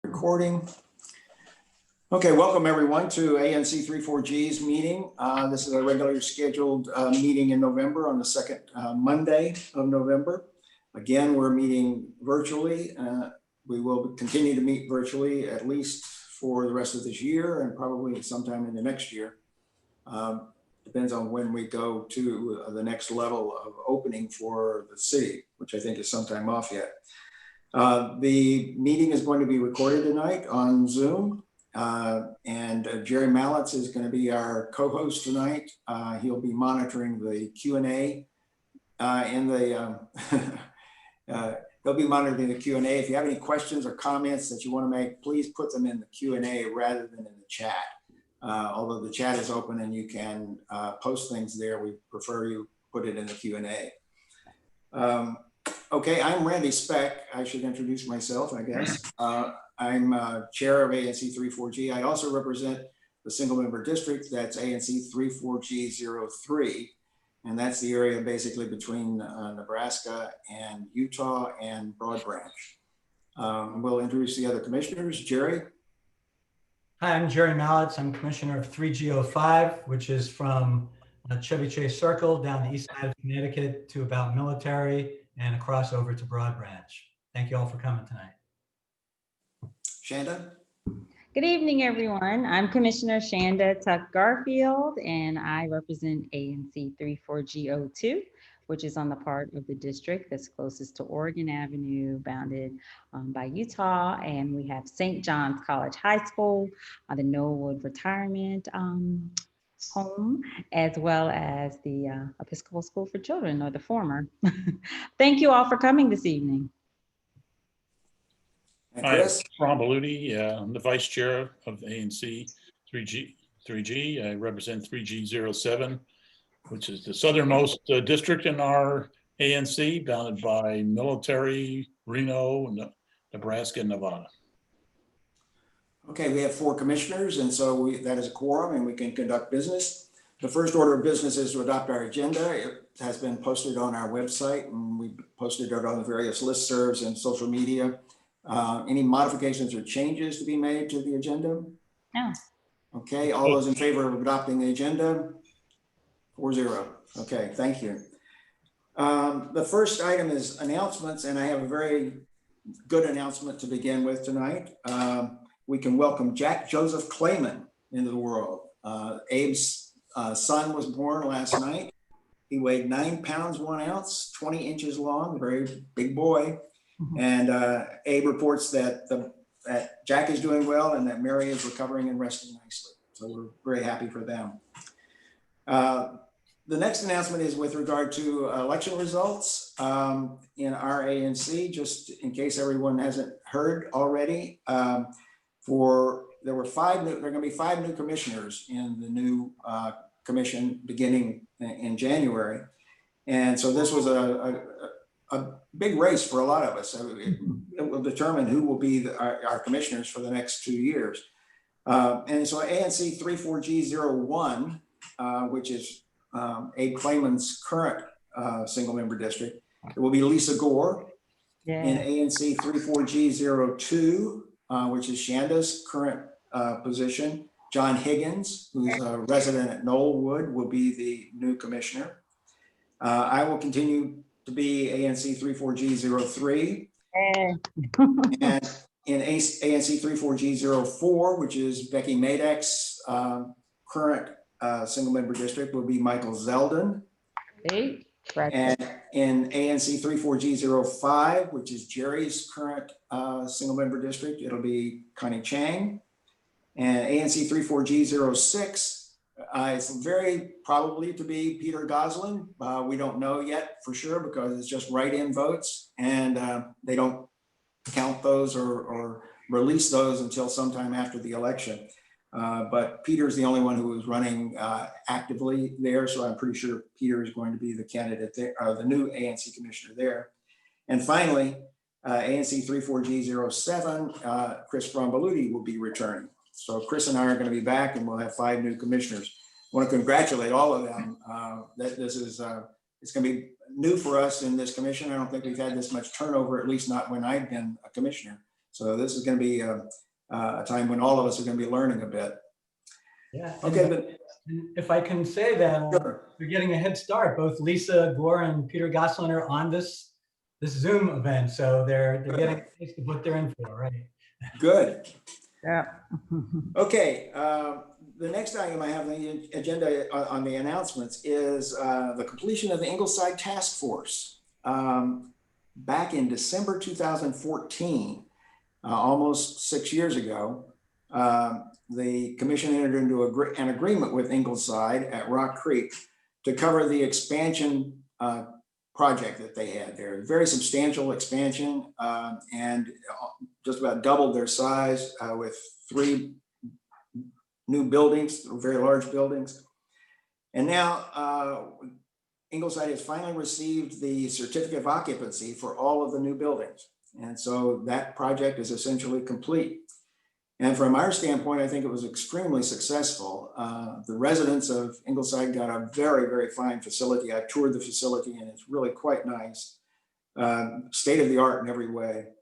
Recording. Okay, welcome everyone to ANC3-4G's meeting. This is a regularly scheduled meeting in November on the second Monday of November. Again, we're meeting virtually. We will continue to meet virtually at least for the rest of this year and probably sometime in the next year. Depends on when we go to the next level of opening for the city, which I think is sometime off yet. The meeting is going to be recorded tonight on Zoom, and Jerry Mallitz is going to be our co-host tonight. He'll be monitoring the Q&A he'll be monitoring the Q&A. If you have any questions or comments that you want to make, please put them in the Q&A rather than in the chat. Although the chat is open and you can post things there, we prefer you put it in the Q&A. Okay, I'm Randy Speck. I should introduce myself, I guess. I'm chair of ANC3-4G. I also represent the single member district that's ANC3-4G03. And that's the area basically between Nebraska and Utah and Broad Branch. We'll introduce the other commissioners. Jerry. Hi, I'm Jerry Mallitz. I'm commissioner of 3G05, which is from Chevy Chase Circle down the east side of Connecticut to about Military and across over to Broad Branch. Thank you all for coming tonight. Shanda. Good evening, everyone. I'm Commissioner Shanda Tuck Garfield, and I represent ANC3-4G02, which is on the part of the district that's closest to Oregon Avenue, bounded by Utah. And we have St. John's College High School, the Knollwood Retirement Home, as well as the Episcopal School for Children, or the former. Thank you all for coming this evening. Hi, I'm Ron Beluti. I'm the vice chair of ANC 3G. I represent 3G07, which is the southernmost district in our ANC, bounded by Military, Reno, Nebraska, and Nevada. Okay, we have 4 commissioners, and so that is a quorum and we can conduct business. The first order of business is to adopt our agenda. It has been posted on our website and we posted it on the various listservs and social media. Any modifications or changes to be made to the agenda? No. Okay, all those in favor of adopting the agenda? 4-0. Okay, thank you. The first item is announcements, and I have a very good announcement to begin with tonight. We can welcome Jack Joseph Clayman into the world. Abe's son was born last night. He weighed 9 pounds 1 ounce, 20 inches long, very big boy. And Abe reports that that Jack is doing well and that Mary is recovering and resting nicely. So we're very happy for them. The next announcement is with regard to election results in our ANC, just in case everyone hasn't heard already. There are going to be 5 new commissioners in the new commission beginning in January. And so this was a big race for a lot of us. It will determine who will be our commissioners for the next 2 years. And so ANC3-4G01, which is Abe Clayman's current single member district, it will be Lisa Gore. Yeah. In ANC3-4G02, which is Shanda's current position, John Higgins, who's a resident at Knollwood, will be the new commissioner. I will continue to be ANC3-4G03. And in ANC3-4G04, which is Becky Madek's current single member district, will be Michael Zeldin. Hey. And in ANC3-4G05, which is Jerry's current single member district, it'll be Connie Chang. And ANC3-4G06, it's very probably to be Peter Goslin. We don't know yet for sure because it's just write-in votes and they don't count those or release those until sometime after the election. But Peter's the only one who is running actively there. So I'm pretty sure Peter is going to be the candidate there, the new ANC commissioner there. And finally, ANC3-4G07, Chris Beluti will be returning. So Chris and I are going to be back and we'll have 5 new commissioners. I want to congratulate all of them. That this is, it's going to be new for us in this commission. I don't think we've had this much turnover, at least not when I've been a commissioner. So this is going to be a time when all of us are going to be learning a bit. Yeah. Okay, and but if I can say that, sure. we're getting a head start. Both Lisa Gore and Peter Goslin are on this Zoom event, so they're getting a taste of what they're in for, right? Good. Yeah. Okay, the next item I have on the agenda on the announcements is the completion of the Ingleside Task Force. Back in December 2014, almost 6 years ago, the commission entered into an agreement with Ingleside at Rock Creek to cover the expansion project that they had there. Very substantial expansion, and just about doubled their size with 3 new buildings, very large buildings. And now Ingleside has finally received the certificate of occupancy for all of the new buildings. And so that project is essentially complete. And from our standpoint, I think it was extremely successful. The residents of Ingleside got a very, very fine facility. I toured the facility and it's really quite nice. State of the art in every way.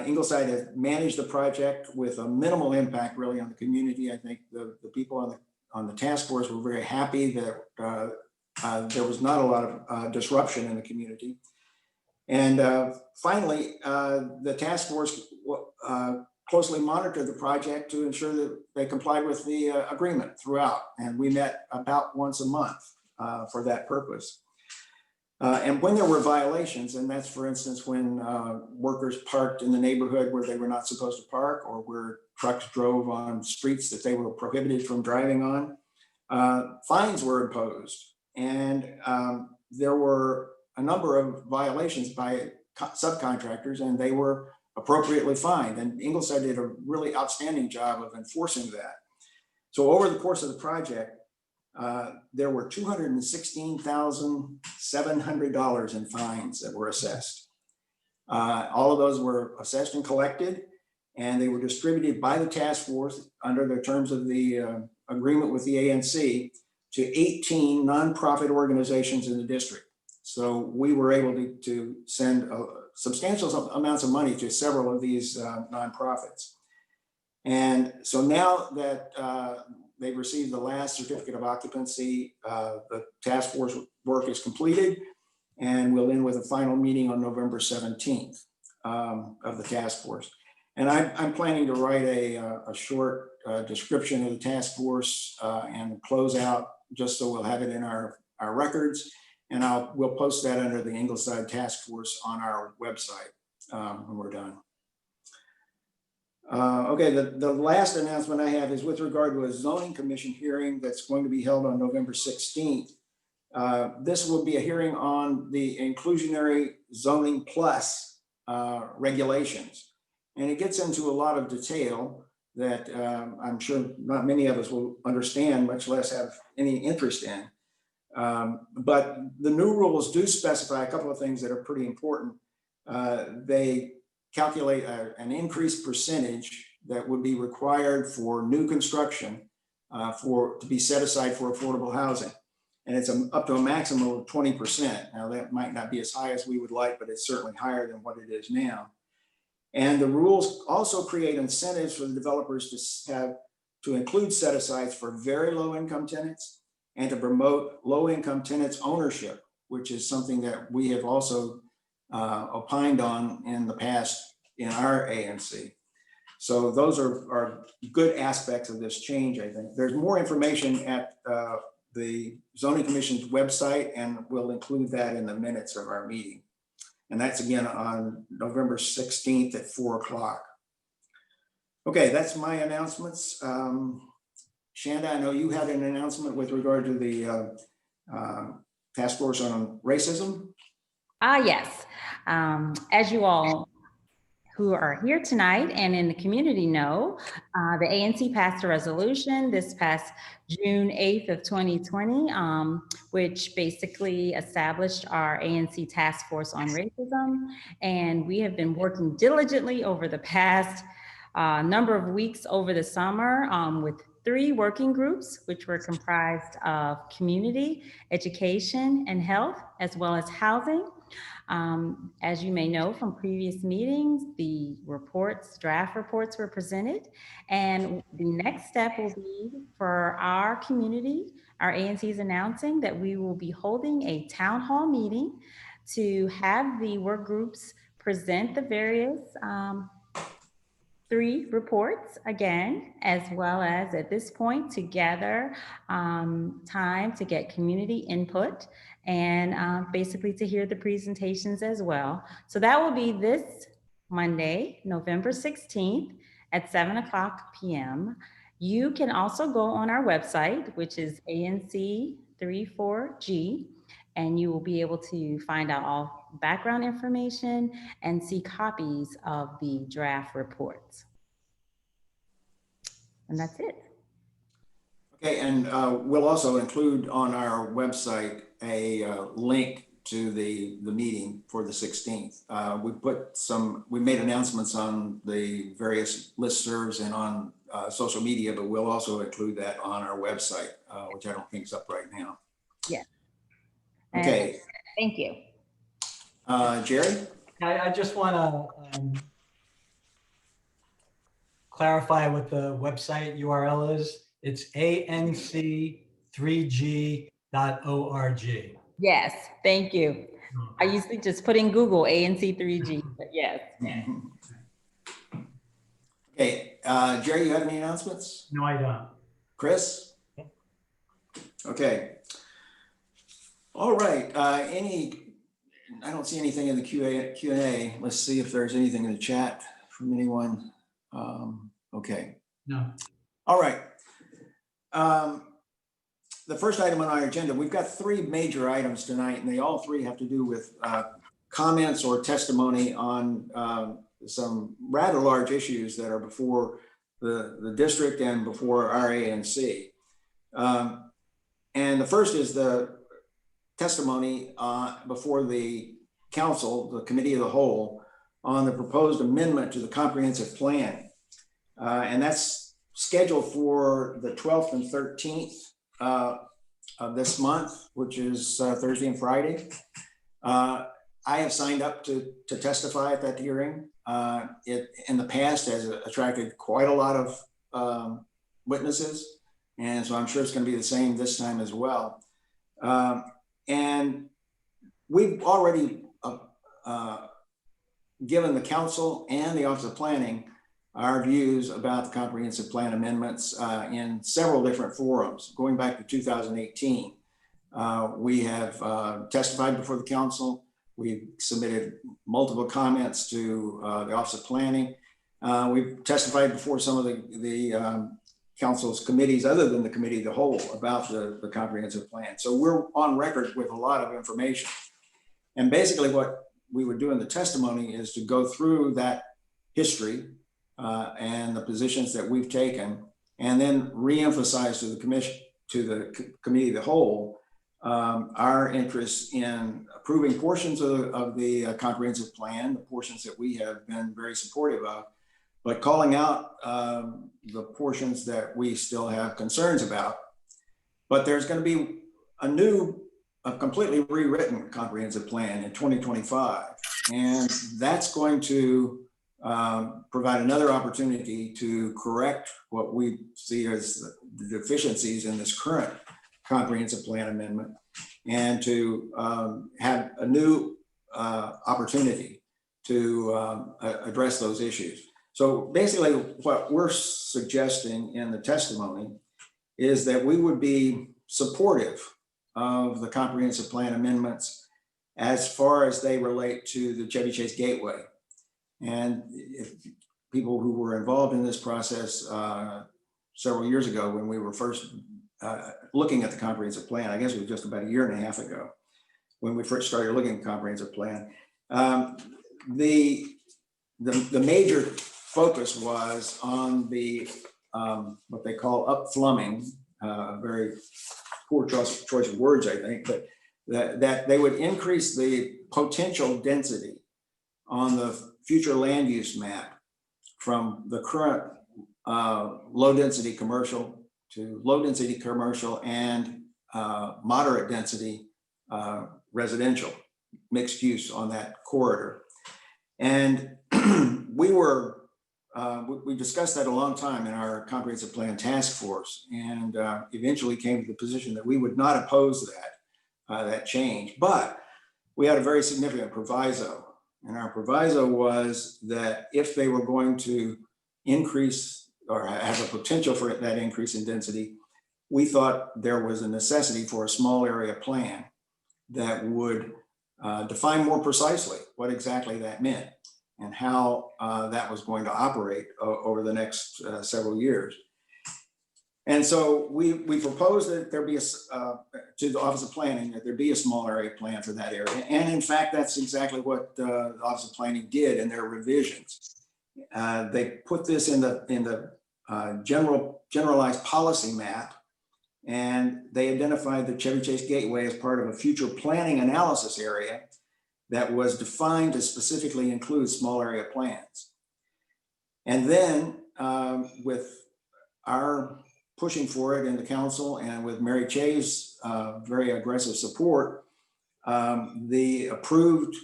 Ingleside has managed the project with a minimal impact really on the community. I think the people on the task force were very happy that there was not a lot of disruption in the community. And finally, the task force closely monitored the project to ensure that they complied with the agreement throughout. And we met about once a month for that purpose. And when there were violations, and that's for instance, when workers parked in the neighborhood where they were not supposed to park, or where trucks drove on streets that they were prohibited from driving on, fines were imposed. And there were a number of violations by subcontractors, and they were appropriately fined. And Ingleside did a really outstanding job of enforcing that. So over the course of the project, there were $216,700 in fines that were assessed. All of those were assessed and collected, and they were distributed by the task force under the terms of the agreement with the ANC to 18 nonprofit organizations in the district. So we were able to send substantial amounts of money to several of these nonprofits. And so now that they've received the last certificate of occupancy, the task force work is completed, and we'll end with a final meeting on November 17th of the task force. And I'm planning to write a short description of the task force and close out, just so we'll have it in our records. And we'll post that under the Ingleside Task Force on our website when we're done. Okay, the last announcement I have is with regard to a zoning commission hearing that's going to be held on November 16th. This will be a hearing on the inclusionary zoning plus regulations. And it gets into a lot of detail that I'm sure not many of us will understand, much less have any interest in. But the new rules do specify a couple of things that are pretty important. They calculate an increased percentage that would be required for new construction to be set aside for affordable housing. And it's up to a maximum of 20%. Now that might not be as high as we would like, but it's certainly higher than what it is now. And the rules also create incentives for the developers to include set-asides for very low-income tenants and to promote low-income tenants ownership, which is something that we have also opined on in the past in our ANC. So those are good aspects of this change, I think. There's more information at the Zoning Commission's website, and we'll include that in the minutes of our meeting. And that's again on November 16th at 4 o'clock. Okay, that's my announcements. Shanda, I know you had an announcement with regard to the task force on racism. Yes. As you all who are here tonight and in the community know, the ANC passed a resolution this past June 8th of 2020, which basically established our ANC task force on racism. And we have been working diligently over the past number of weeks over the summer with 3 working groups, which were comprised of community, education, and health, as well as housing. As you may know from previous meetings, the draft reports were presented, and the next step will be for our community. Our ANC is announcing that we will be holding a town hall meeting to have the work groups present the various 3 reports again, as well as at this point to gather time to get community input and basically to hear the presentations as well. So that will be this Monday, November 16th at 7:00 p.m. You can also go on our website, which is ANC34G, and you will be able to find out all background information and see copies of the draft reports. And that's it. Okay, and we'll also include on our website a link to the meeting for the 16th. We made announcements on the various listservs and on social media, but we'll also include that on our website, which I don't think is up right now. Yes. Okay. Thank you. Jerry? I just want to clarify what the website URL is. It's ANC3G.org. Yes, thank you. I usually just put in Google ANC3G, but yes. Okay, Jerry, you have any announcements? No, I don't. Chris? Okay. All right, I don't see anything in the Q&A. Let's see if there's anything in the chat from anyone. Okay. No. All right. The first item on our agenda, we've got 3 major items tonight, and they all 3 have to do with comments or testimony on some rather large issues that are before the district and before our ANC. And the first is the testimony before the council, the committee of the whole, on the proposed amendment to the comprehensive plan. And that's scheduled for the 12th and 13th of this month, which is Thursday and Friday. I have signed up to testify at that hearing. It in the past has attracted quite a lot of witnesses, and so I'm sure it's going to be the same this time as well. And we've already given the council and the Office of Planning our views about the comprehensive plan amendments in several different forums, going back to 2018. We have testified before the council. We've submitted multiple comments to the Office of Planning. We've testified before some of the council's committees other than the committee of the whole about the comprehensive plan. So we're on record with a lot of information. And basically what we would do in the testimony is to go through that history and the positions that we've taken, and then re-emphasize to the commission, to the committee of the whole, our interest in approving portions of the comprehensive plan, the portions that we have been very supportive of, but calling out the portions that we still have concerns about. But there's going to be a completely rewritten comprehensive plan in 2025. And that's going to provide another opportunity to correct what we see as the deficiencies in this current comprehensive plan amendment, and to have a new opportunity to address those issues. So basically what we're suggesting in the testimony is that we would be supportive of the comprehensive plan amendments as far as they relate to the Chevy Chase Gateway. And if people who were involved in this process several years ago, when we were first looking at the comprehensive plan, I guess it was just about a year and a half ago, when we first started looking at the comprehensive plan, the major focus was on the what they call up-flumming, very poor choice of words, I think, but that they would increase the potential density on the future land use map from the current low density commercial to low density commercial and moderate density residential. mixed use on that corridor. And we discussed that a long time in our comprehensive plan task force, and eventually came to the position that we would not oppose that change. But we had a very significant proviso. And our proviso was that if they were going to increase or have a potential for that increase in density, we thought there was a necessity for a small area plan that would define more precisely what exactly that meant and how that was going to operate over the next several years. And so we proposed that there be to the Office of Planning, that there be a small area plan for that area. And in fact, that's exactly what the Office of Planning did in their revisions. They put this in the generalized policy map, and they identified the Chevy Chase Gateway as part of a future planning analysis area that was defined to specifically include small area plans. And then with our pushing for it in the council and with Mary Chay's very aggressive support, the approved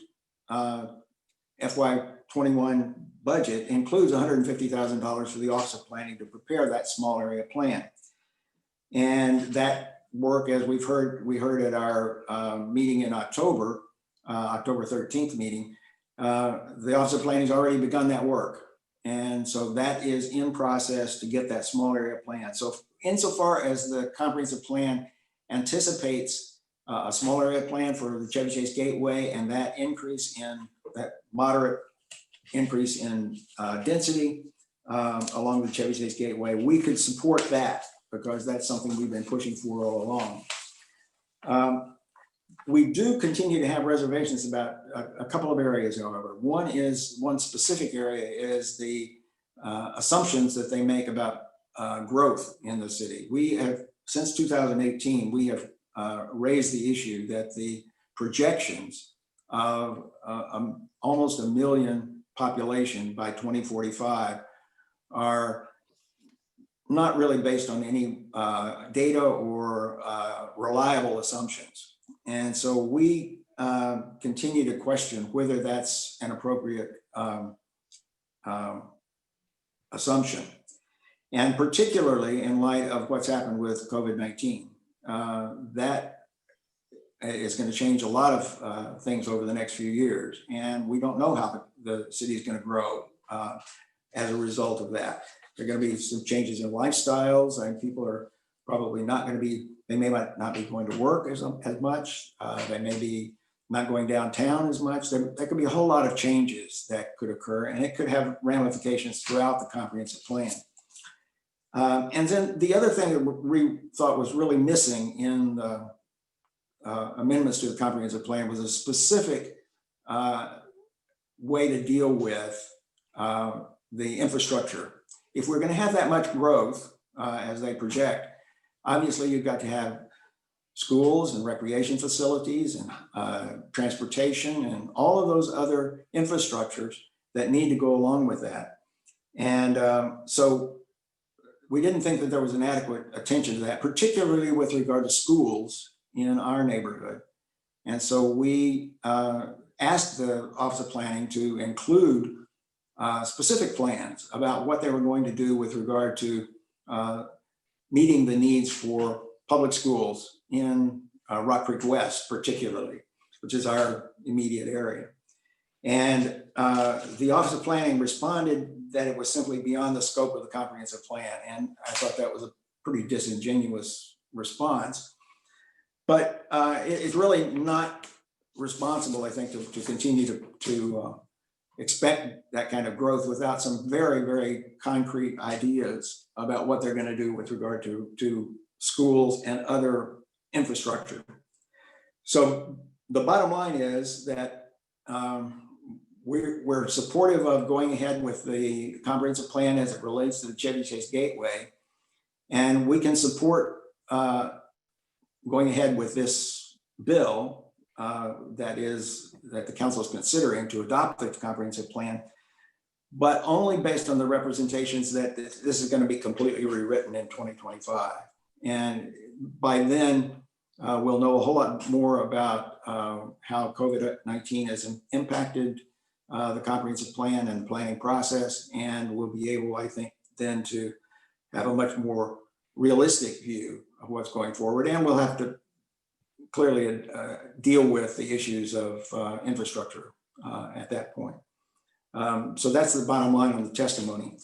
FY21 budget includes $150,000 for the Office of Planning to prepare that small area plan. And that work, as we heard at our meeting in October 13th meeting, the Office of Planning has already begun that work. And so that is in process to get that small area plan. So insofar as the comprehensive plan anticipates a small area plan for the Chevy Chase Gateway and that moderate increase in density along the Chevy Chase Gateway, we could support that because that's something we've been pushing for all along. We do continue to have reservations about a couple of areas, however. One specific area is the assumptions that they make about growth in the city. We have, since 2018, we have raised the issue that the projections of almost 1 million population by 2045 are not really based on any data or reliable assumptions. And so we continue to question whether that's an appropriate assumption. And particularly in light of what's happened with COVID-19, that is going to change a lot of things over the next few years. And we don't know how the city is going to grow as a result of that. There are going to be some changes in lifestyles, and people are probably not going to be, they may not be going to work as much. They may be not going downtown as much. There could be a whole lot of changes that could occur, and it could have ramifications throughout the comprehensive plan. And then the other thing that we thought was really missing in the amendments to the comprehensive plan was a specific way to deal with the infrastructure. If we're going to have that much growth as they project, obviously you've got to have schools and recreation facilities and transportation and all of those other infrastructures that need to go along with that. And so we didn't think that there was an adequate attention to that, particularly with regard to schools in our neighborhood. And so we asked the Office of Planning to include specific plans about what they were going to do with regard to meeting the needs for public schools in Rock Creek West, particularly, which is our immediate area. And the Office of Planning responded that it was simply beyond the scope of the comprehensive plan. And I thought that was a pretty disingenuous response. But it's really not responsible, I think, to continue to expect that kind of growth without some very, very concrete ideas about what they're going to do with regard to schools and other infrastructure. So the bottom line is that we're supportive of going ahead with the comprehensive plan as it relates to the Chevy Chase Gateway, and we can support going ahead with this bill that the council is considering to adopt the comprehensive plan, but only based on the representations that this is going to be completely rewritten in 2025. And by then, we'll know a whole lot more about how COVID-19 has impacted the comprehensive plan and planning process, and we'll be able, I think, then to have a much more realistic view of what's going forward, and we'll have to clearly deal with the issues of infrastructure at that point. So that's the bottom line on the testimony.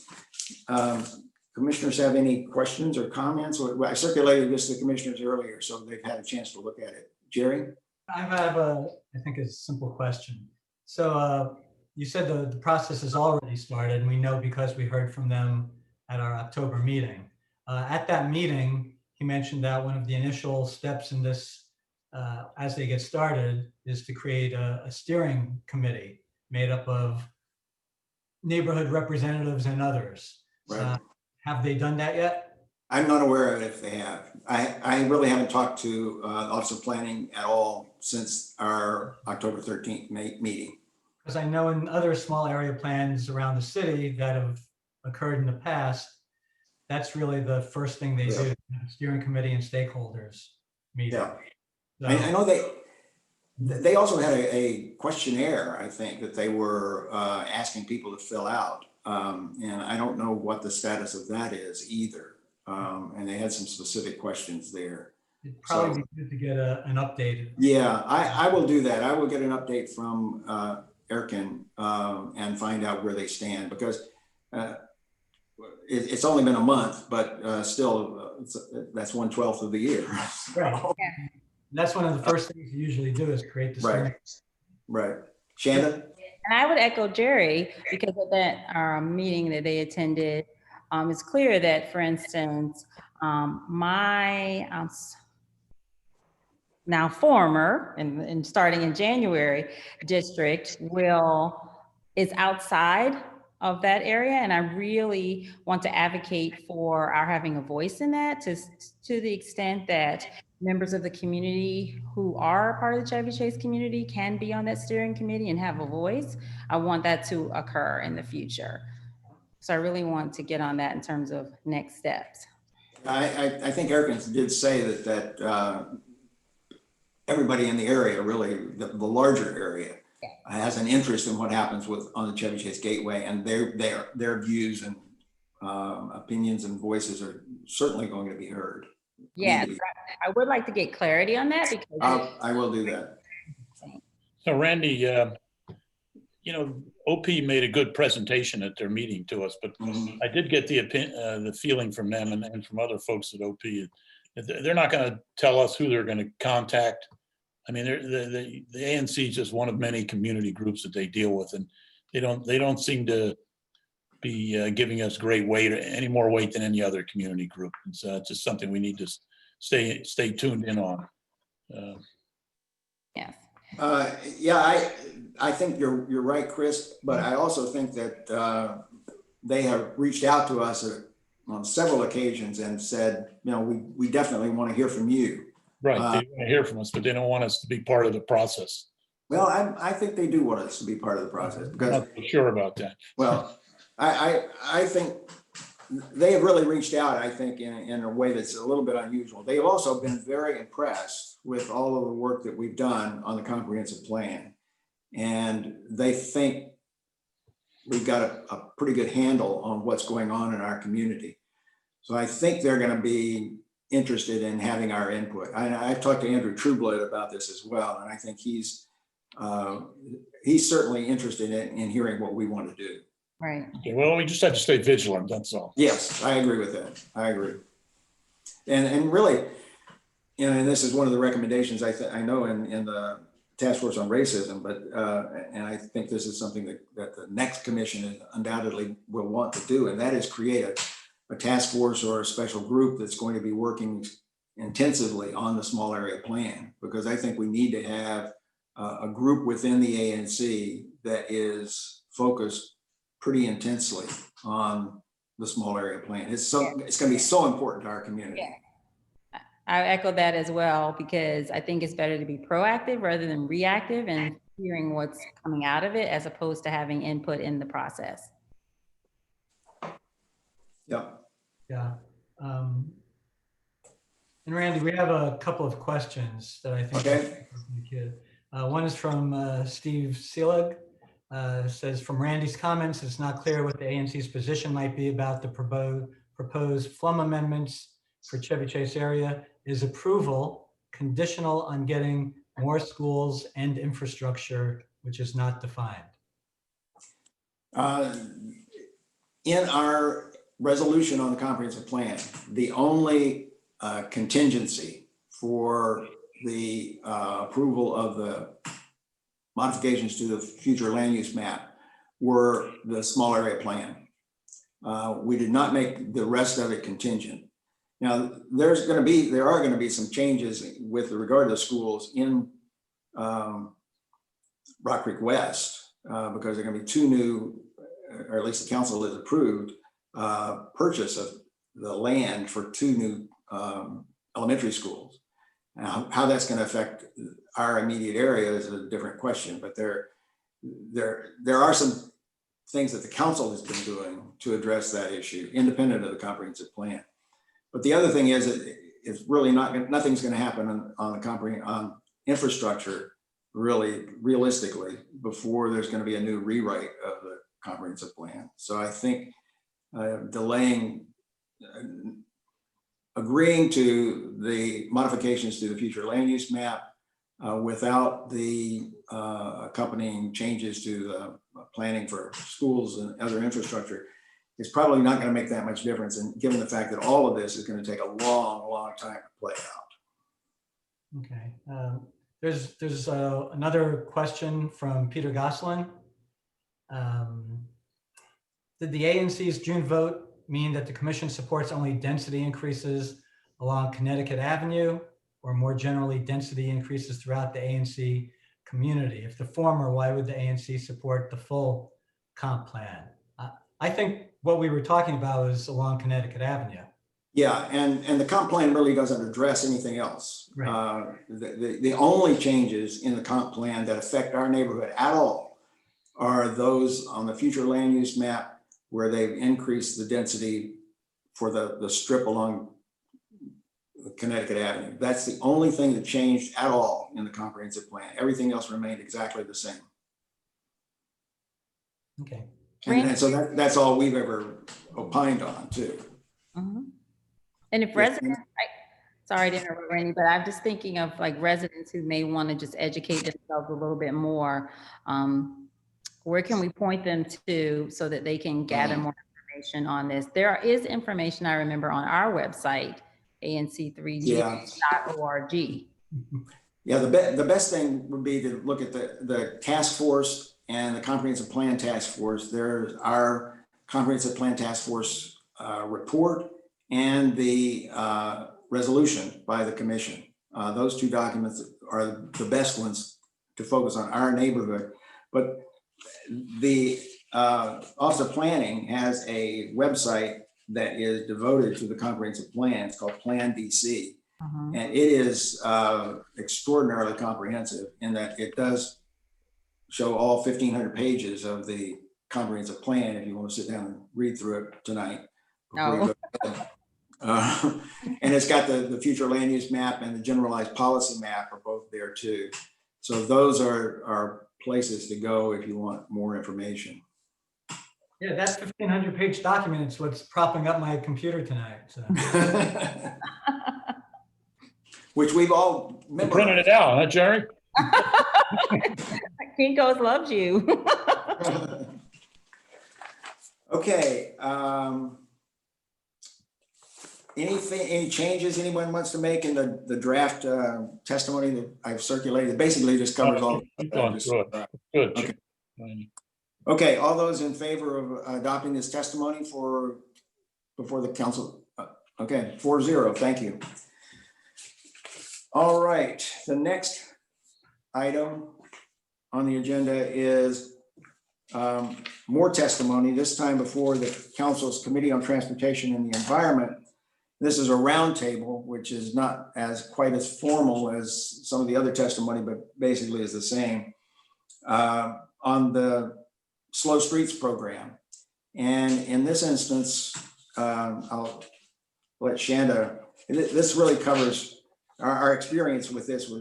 Commissioners have any questions or comments? I circulated this to the commissioners earlier, so they've had a chance to look at it. Jerry? I have I think a simple question. So you said the process has already started, and we know because we heard from them at our October meeting. At that meeting, he mentioned that one of the initial steps in this, as they get started, is to create a steering committee made up of neighborhood representatives and others. Right. Have they done that yet? I'm not aware of it if they have. I really haven't talked to the Office of Planning at all since our October 13th meeting. Because I know in other small area plans around the city that have occurred in the past, that's really the first thing they do, steering committee and stakeholders meeting. Yeah. So, I know they also had a questionnaire, I think, that they were asking people to fill out. And I don't know what the status of that is either. And they had some specific questions there. it'd probably be good to get an update. Yeah, I will do that. I will get an update from Erkin and find out where they stand, because it's only been a month, but still, that's 1/12 of the year. Right. That's one of the first things you usually do is create the steering. Right. Shanda? And I would echo Jerry, because of that meeting that they attended, it's clear that, for instance, my now former and starting in January district is outside of that area, and I really want to advocate for our having a voice in that, to the extent that members of the community who are part of the Chevy Chase community can be on that steering committee and have a voice. I want that to occur in the future. So I really want to get on that in terms of next steps. I think Erkin did say that everybody in the area, really, the larger area, has an interest in what happens on the Chevy Chase Gateway, and their views and opinions and voices are certainly going to be heard. Yes, I would like to get clarity on that, because I will do that. So Randy, you know, OP made a good presentation at their meeting to us, but I did get the feeling from them and from other folks at OP, they're not going to tell us who they're going to contact. I mean, the ANC is just one of many community groups that they deal with, and they don't seem to be giving us great weight, any more weight than any other community group. It's just something we need to stay tuned in on. yes. Yeah, I think you're right, Chris, but I also think that they have reached out to us on several occasions and said, you know, we definitely want to hear from you. Right, they want to hear from us, but they don't want us to be part of the process. Well, I think they do want us to be part of the process, because I'm not so sure about that. well, I think they have really reached out, I think, in a way that's a little bit unusual. They have also been very impressed with all of the work that we've done on the comprehensive plan. And they think we've got a pretty good handle on what's going on in our community. So I think they're going to be interested in having our input. I've talked to Andrew Trueblood about this as well, and I think he's certainly interested in hearing what we want to do. Right. Okay, well, we just have to stay vigilant, that's all. Yes, I agree with that. I agree. And really, you know, and this is one of the recommendations I know in the Task Force on Racism, but and I think this is something that the next commission undoubtedly will want to do, and that is create a task force or a special group that's going to be working intensively on the small area plan, because I think we need to have a group within the ANC that is focused pretty intensely on the small area plan. It's going to be so important to our community. Yeah. I echo that as well, because I think it's better to be proactive rather than reactive and hearing what's coming out of it, as opposed to having input in the process. Yeah. Yeah. And Randy, we have a couple of questions that I think. Okay. One is from Steve Seelig. Says, from Randy's comments, it's not clear what the ANC's position might be about the proposed FLUM amendments for Chevy Chase area. Is approval conditional on getting more schools and infrastructure, which is not defined? In our resolution on the comprehensive plan, the only contingency for the approval of the modifications to the future land use map were the small area plan. We did not make the rest of it contingent. Now, there are going to be some changes with regard to schools in Rock Creek West because there are going to be two new, or at least the council has approved, purchase of the land for two new elementary schools. Now, how that's going to affect our immediate area is a different question, but there are some things that the council has been doing to address that issue, independent of the comprehensive plan. But the other thing is, it's really nothing's going to happen on infrastructure, really realistically, before there's going to be a new rewrite of the comprehensive plan. So I think delaying, agreeing to the modifications to the future land use map without the accompanying changes to the planning for schools and other infrastructure is probably not going to make that much difference. And given the fact that all of this is going to take a long, long time to play out. Okay. There's another question from Peter Goslin. Did the ANC's June vote mean that the commission supports only density increases along Connecticut Avenue, or more generally density increases throughout the ANC community? If the former, why would the ANC support the full comp plan? I think what we were talking about was along Connecticut Avenue. Yeah, and the comp plan really doesn't address anything else. Right. The only changes in the comp plan that affect our neighborhood at all are those on the future land use map, where they've increased the density for the strip along Connecticut Avenue. That's the only thing that changed at all in the comprehensive plan. Everything else remained exactly the same. Okay. And so that's all we've ever opined on too. Mm-hmm. And if residents, sorry to interrupt, Randy, but I'm just thinking of like residents who may want to just educate themselves a little bit more. Where can we point them to so that they can gather more information on this? There is information I remember on our website, ANC3G.org. Yeah, the best thing would be to look at the task force and the comprehensive plan task force. There's our comprehensive plan task force report and the resolution by the commission. Those two documents are the best ones to focus on our neighborhood. But the Office of Planning has a website that is devoted to the comprehensive plan. It's called Plan DC. And it is extraordinarily comprehensive in that it does show all 1,500 pages of the comprehensive plan if you want to sit down and read through it tonight. No. And it's got the future land use map and the generalized policy map are both there too. So those are places to go if you want more information. Yeah, that 1,500 page document is what's propping up my computer tonight. So. Which we've all memorized. Printed it out, huh, Jerry? Kinko's loves you. Okay. Any changes anyone wants to make in the draft testimony that I've circulated? It basically just covers all. Good. Okay. Okay, all those in favor of adopting this testimony before the council? Okay, 4-0, thank you. All right, the next item on the agenda is more testimony, this time before the council's Committee on Transportation and the Environment. This is a roundtable, which is not quite as formal as some of the other testimony, but basically is the same, on the Slow Streets program. And in this instance, I'll let Shanda This really covers our experience with this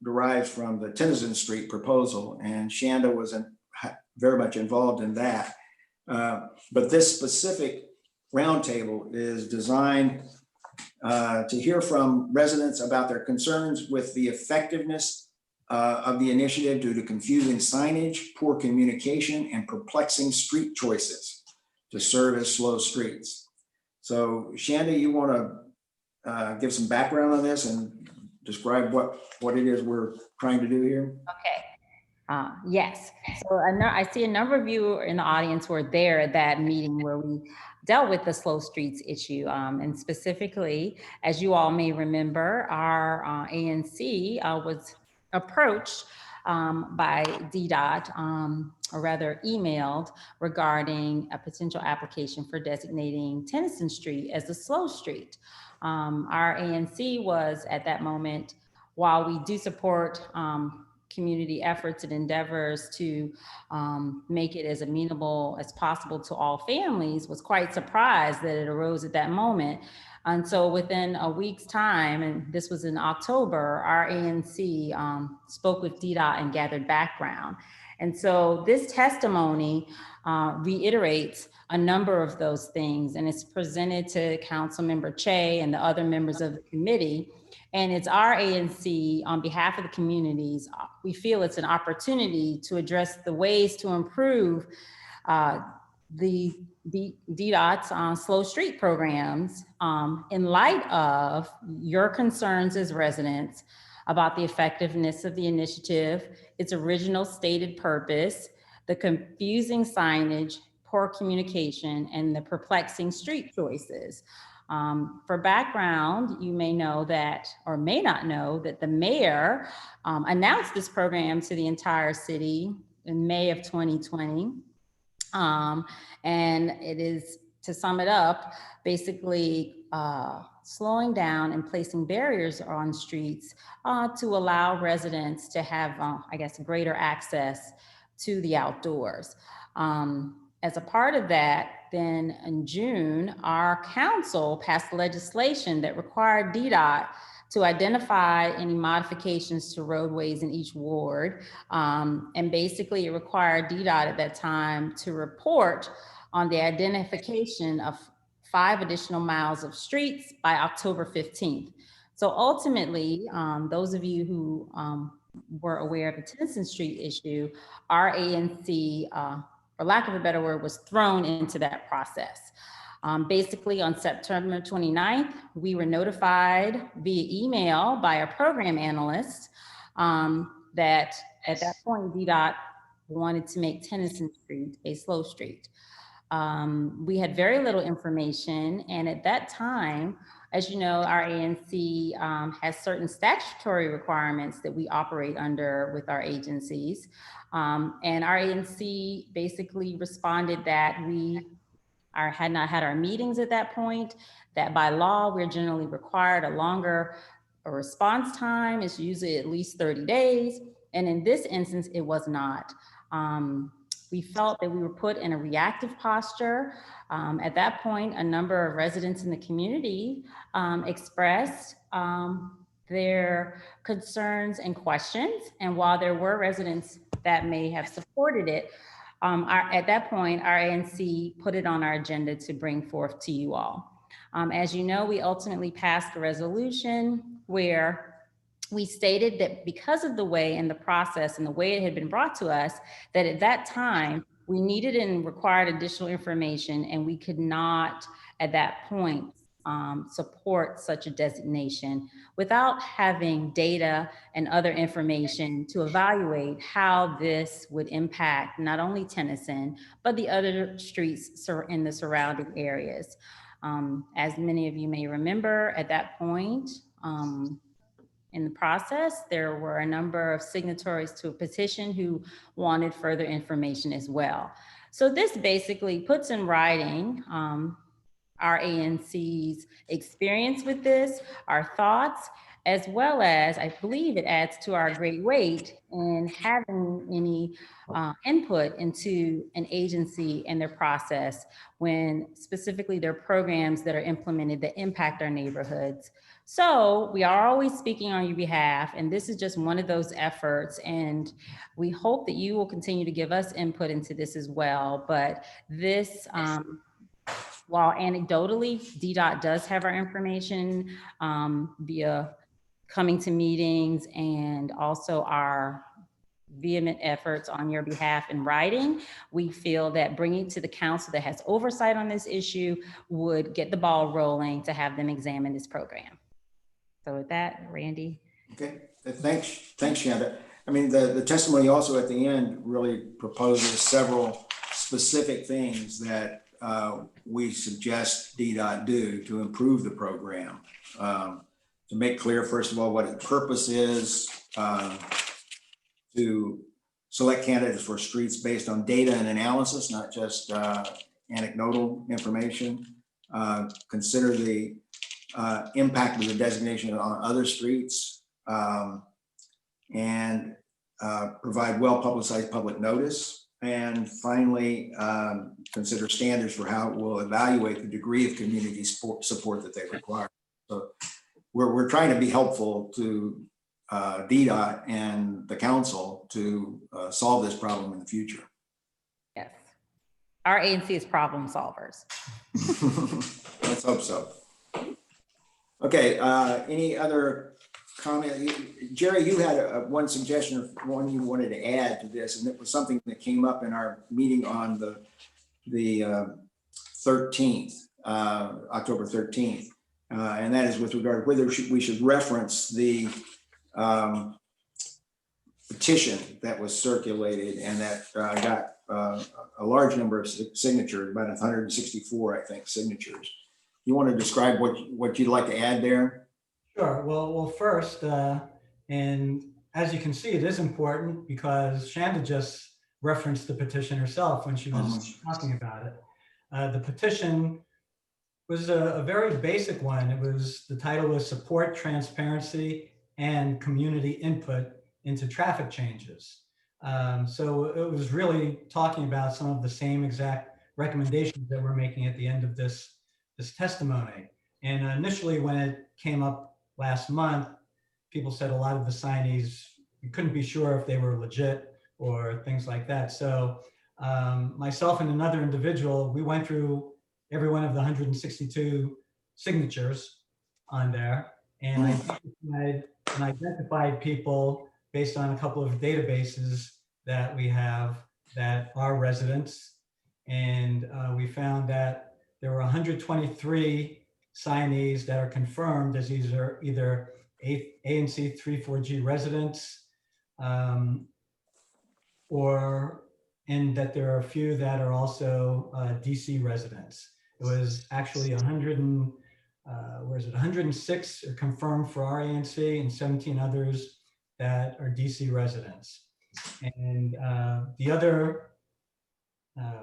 derives from the Tennyson Street proposal, and Shanda was very much involved in that. But this specific roundtable is designed to hear from residents about their concerns with the effectiveness of the initiative due to confusing signage, poor communication, and perplexing street choices to serve as slow streets. So Shanda, you want to give some background on this and describe what it is we're trying to do here? Okay. Yes. So I see a number of you in the audience were there at that meeting where we dealt with the slow streets issue. And specifically, as you all may remember, our ANC was approached by DDOT, or rather emailed, regarding a potential application for designating Tennyson Street as a slow street. Our ANC was at that moment, while we do support community efforts and endeavors to make it as amenable as possible to all families, was quite surprised that it arose at that moment. And so within a week's time, and this was in October, our ANC spoke with DDOT and gathered background. And so this testimony reiterates a number of those things, and it's presented to Councilmember Che and the other members of the committee. And it's our ANC on behalf of the communities. We feel it's an opportunity to address the ways to improve the DDOT's slow street programs in light of your concerns as residents about the effectiveness of the initiative, its original stated purpose, the confusing signage, poor communication, and the perplexing street choices. For background, you may know that, or may not know, that the mayor announced this program to the entire city in May of 2020. And it is, to sum it up, basically slowing down and placing barriers on streets to allow residents to have, I guess, greater access to the outdoors. As a part of that, then in June, our council passed legislation that required DDOT to identify any modifications to roadways in each ward. And basically it required DDOT at that time to report on the identification of 5 additional miles of streets by October 15th. So ultimately, those of you who were aware of the Tennyson Street issue, our ANC, for lack of a better word, was thrown into that process. Basically on September 29th, we were notified via email by a program analyst that at that point, DDOT wanted to make Tennyson Street a slow street. We had very little information, and at that time, as you know, our ANC has certain statutory requirements that we operate under with our agencies. And our ANC basically responded that we had not had our meetings at that point, that by law, we're generally required a longer response time. It's usually at least 30 days. And in this instance, it was not. We felt that we were put in a reactive posture. At that point, a number of residents in the community expressed their concerns and questions. And while there were residents that may have supported it, at that point, our ANC put it on our agenda to bring forth to you all. As you know, we ultimately passed a resolution where we stated that because of the way and the process and the way it had been brought to us, that at that time, we needed and required additional information, and we could not, at that point, support such a designation without having data and other information to evaluate how this would impact not only Tennyson, but the other streets in the surrounding areas. As many of you may remember, at that point, in the process, there were a number of signatories to a petition who wanted further information as well. So this basically puts in writing our ANC's experience with this, our thoughts, as well as I believe it adds to our great weight in having any input into an agency and their process when specifically there are programs that are implemented that impact our neighborhoods. So we are always speaking on your behalf, and this is just one of those efforts. And we hope that you will continue to give us input into this as well. But this, while anecdotally, DDOT does have our information via coming to meetings and also our vehement efforts on your behalf in writing, we feel that bringing to the council that has oversight on this issue would get the ball rolling to have them examine this program. So with that, Randy. Okay, thanks, Shanda. I mean, the testimony also at the end really proposes several specific things that we suggest DDOT do to improve the program. To make clear, first of all, what its purpose is, to select candidates for streets based on data and analysis, not just anecdotal information. Consider the impact of the designation on other streets, and provide well-publicized public notice. And finally, consider standards for how it will evaluate the degree of community support that they require. So we're trying to be helpful to DDOT and the council to solve this problem in the future. Yes, our ANC is problem solvers. Let's hope so. Okay, any other comment? Jerry, you had one suggestion of one you wanted to add to this, and it was something that came up in our meeting on the 13th, October 13th. And that is with regard to whether we should reference the petition that was circulated and that got a large number of signatures, about 164, I think, signatures. You want to describe what you'd like to add there? Sure. Well, first, and as you can see, it is important because Shanda just referenced the petition herself when she was talking about it. The petition was a very basic one. The title was Support Transparency and Community Input into Traffic Changes. So it was really talking about some of the same exact recommendations that we're making at the end of this testimony. And initially when it came up last month, people said a lot of the signees, you couldn't be sure if they were legit or things like that. So myself and another individual, we went through every one of the 162 signatures on there and identified people based on a couple of databases that we have that are residents. And we found that there were 123 signees that are confirmed as either ANC3 residents, and that there are a few that are also DC residents. It was actually 106 are confirmed for our ANC and 17 others that are DC residents. And the other,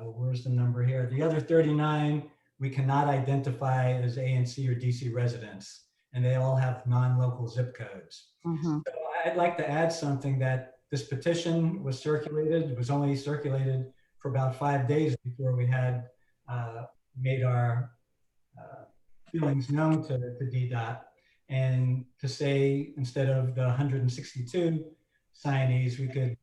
where's the number here? The other 39 we cannot identify as ANC or DC residents, and they all have non-local zip codes. So I'd like to add something that this petition was circulated. It was only circulated for about 5 days before we had made our feelings known to DDOT, and to say instead of the 162 signees, we could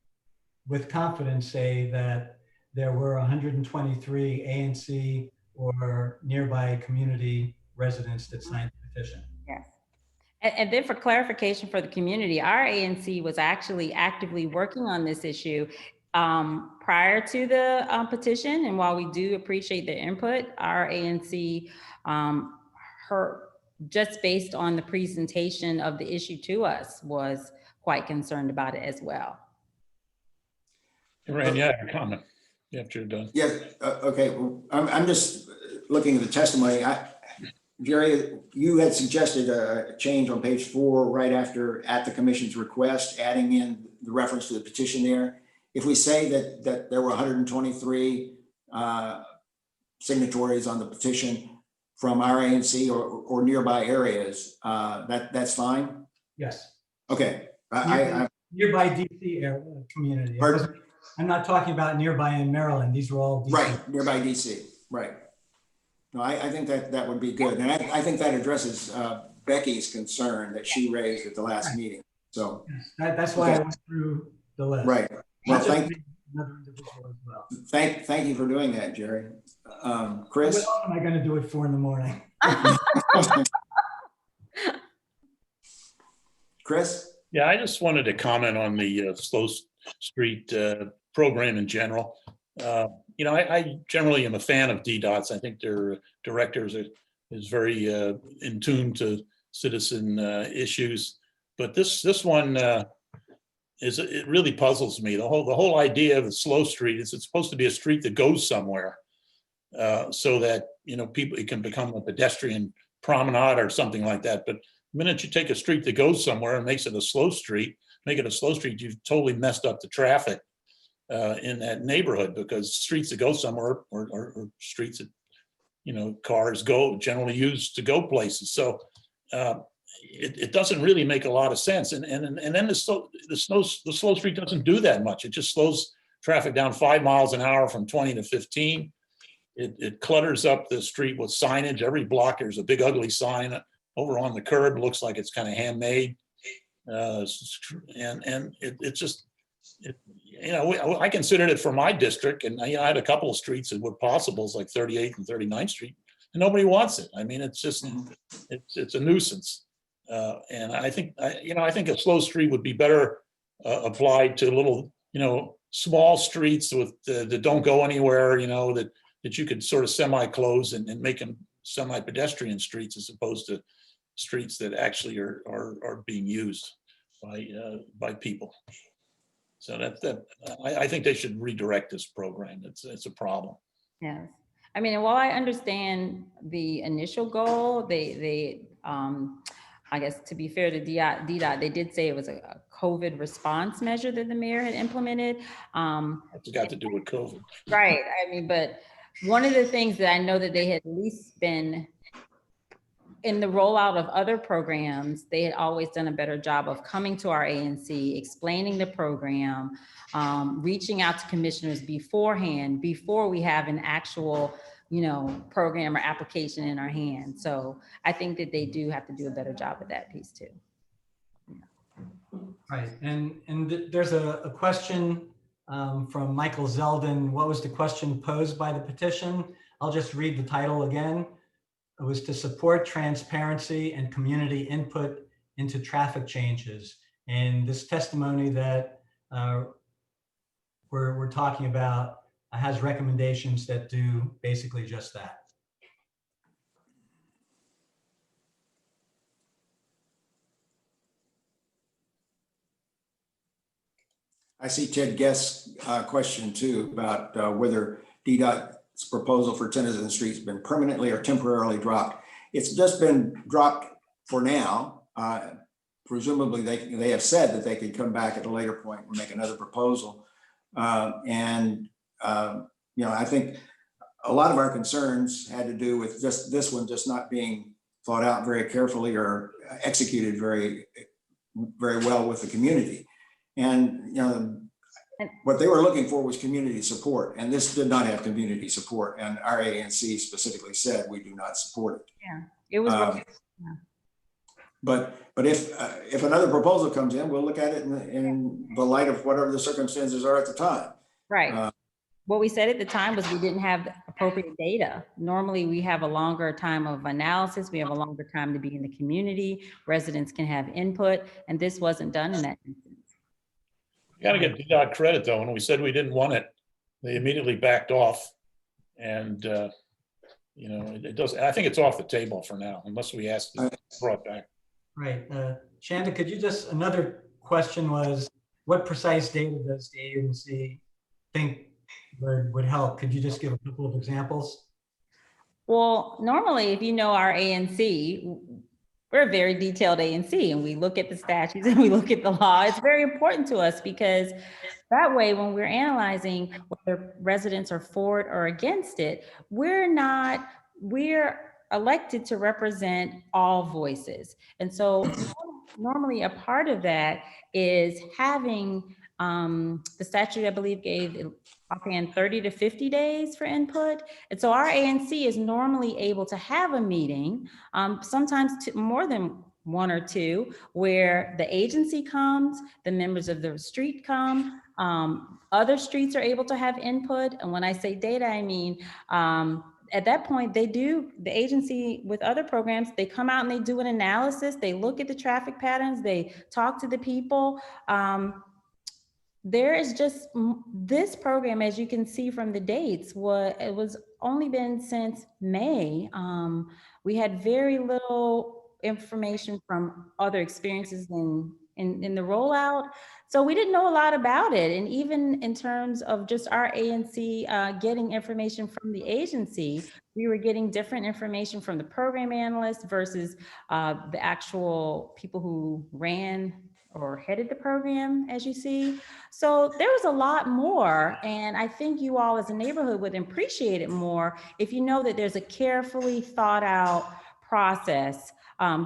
with confidence say that there were 123 ANC or nearby community residents that signed the petition. Yes. And then for clarification for the community, our ANC was actually actively working on this issue prior to the petition. And while we do appreciate the input, our ANC, just based on the presentation of the issue to us, was quite concerned about it as well. Randy, I have a comment after you're done. Yeah, okay. Well, I'm just looking at the testimony. Jerry, you had suggested a change on page 4 right after at the commission's request, adding in the reference to the petition there. If we say that there were 123 signatories on the petition, from our ANC or nearby areas, that's fine? Yes. Okay, Nearby DC area, community. Pardon? I'm not talking about nearby in Maryland. These are all DC. Right, nearby DC, right. No, I think that would be good. And I think that addresses Becky's concern that she raised at the last meeting. So That's why I went through the list. right. Well, Well, thank another individual as well. thank you for doing that, Jerry. Chris? What else am I going to do at 4 in the morning? Chris? Yeah, I just wanted to comment on the slow street program in general. You know, I generally am a fan of DDOTs. I think their directors is very in tune to citizen issues. But this one it really puzzles me. The whole idea of the slow street is it's supposed to be a street that goes somewhere, so that, you know, it can become a pedestrian promenade or something like that. But the minute you take a street that goes somewhere and make it a slow street, you've totally messed up the traffic in that neighborhood, because streets that go somewhere or streets that, you know, cars generally use to go places. So it doesn't really make a lot of sense. And then the slow street doesn't do that much. It just slows traffic down 5 miles an hour from 20 to 15. It clutters up the street with signage. Every block there's a big ugly sign over on the curb. It looks like it's kind of handmade. And it's just, you know, I considered it for my district, and I had a couple of streets that were possibles, like 38th and 39th Street, and nobody wants it. I mean, it's just, it's a nuisance. And I think a slow street would be better applied to little, you know, small streets with that don't go anywhere, you know, that you could sort of semi-close and make them semi-pedestrian streets, as opposed to streets that actually are being used by people. So I think they should redirect this program. It's a problem. Yes. I mean, while I understand the initial goal, they I guess, to be fair to DDOT, they did say it was a COVID response measure that the mayor had implemented. It's got to do with COVID. Right. I mean, but one of the things that I know that they had at least been in the rollout of other programs, they had always done a better job of coming to our ANC, explaining the program, reaching out to commissioners beforehand, before we have an actual, you know, program or application in our hands. So I think that they do have to do a better job of that piece too. Right, and there's a question from Michael Zeldin. What was the question posed by the petition? I'll just read the title again. It was to support transparency and community input into traffic changes. And this testimony that we're talking about has recommendations that do basically just that. I see Ted Guest's question too about whether DDOT's proposal for Tennyson Street has been permanently or temporarily dropped. It's just been dropped for now. Presumably they have said that they could come back at a later point and make another proposal. You know, I think a lot of our concerns had to do with just this one just not being thought out very carefully or executed very well with the community. And, you know, what they were looking for was community support, and this did not have community support. And our ANC specifically said we do not support it. Yeah, it was. Yeah. But if another proposal comes in, we'll look at it in the light of whatever the circumstances are at the time. Right. What we said at the time was we didn't have appropriate data. Normally we have a longer time of analysis. We have a longer time to be in the community. Residents can have input, and this wasn't done in that instance. You got to get DDOT credit though. When we said we didn't want it, they immediately backed off. And you know, it does. I think it's off the table for now, unless we ask to be brought back. Right. Shanda, could you just, another question was, what precise data does the ANC think would help? Could you just give a couple of examples? Well, normally, if you know our ANC, we're a very detailed ANC, and we look at the statutes and we look at the law. It's very important to us, because that way, when we're analyzing whether residents are for it or against it, we're elected to represent all voices. And so normally a part of that is having the statute, I believe, gave offhand 30 to 50 days for input. And so our ANC is normally able to have a meeting, sometimes more than one or two, where the agency comes, the members of the street come, other streets are able to have input. And when I say data, I mean, at that point, the agency with other programs, they come out and they do an analysis, they look at the traffic patterns, they talk to the people. There is just this program, as you can see from the dates, it was only been since May. We had very little information from other experiences in the rollout. So we didn't know a lot about it. And even in terms of just our ANC getting information from the agency, we were getting different information from the program analysts versus the actual people who ran or headed the program, as you see. So there was a lot more. And I think you all as a neighborhood would appreciate it more if you know that there's a carefully thought out process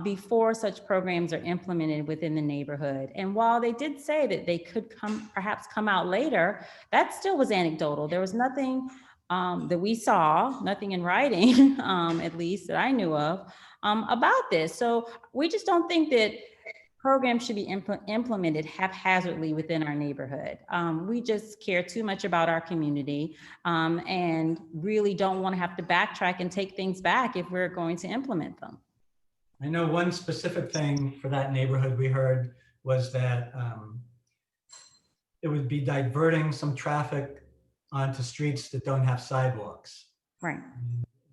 before such programs are implemented within the neighborhood. And while they did say that they could perhaps come out later, that still was anecdotal. There was nothing that we saw, nothing in writing, at least that I knew of, about this. So we just don't think that programs should be implemented haphazardly within our neighborhood. We just care too much about our community and really don't want to have to backtrack and take things back if we're going to implement them. I know one specific thing for that neighborhood we heard was that it would be diverting some traffic onto streets that don't have sidewalks. Right.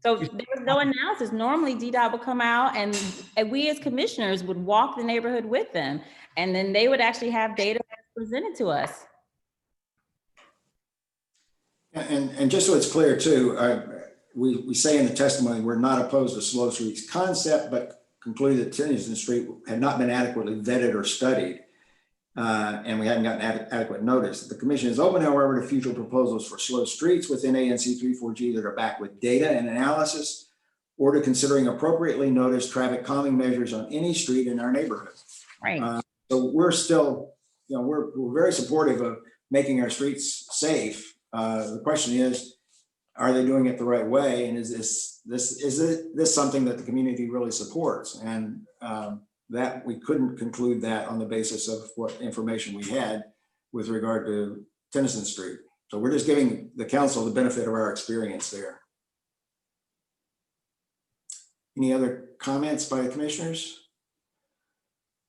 So there was no analysis. Normally DDOT would come out and we as commissioners would walk the neighborhood with them, and then they would actually have data presented to us. And just so it's clear too, we say in the testimony, we're not opposed to slow streets concept, but concluded that Tennyson Street had not been adequately vetted or studied, and we hadn't gotten adequate notice. The commission is open, however, to future proposals for slow streets within ANC3-4G that are backed with data and analysis, or to considering appropriately noticed traffic calming measures on any street in our neighborhood. Right. So we're still, we're very supportive of making our streets safe. The question is, are they doing it the right way? And is this something that the community really supports? And that we couldn't conclude that on the basis of what information we had with regard to Tennyson Street. So we're just giving the council the benefit of our experience there. Any other comments by the commissioners?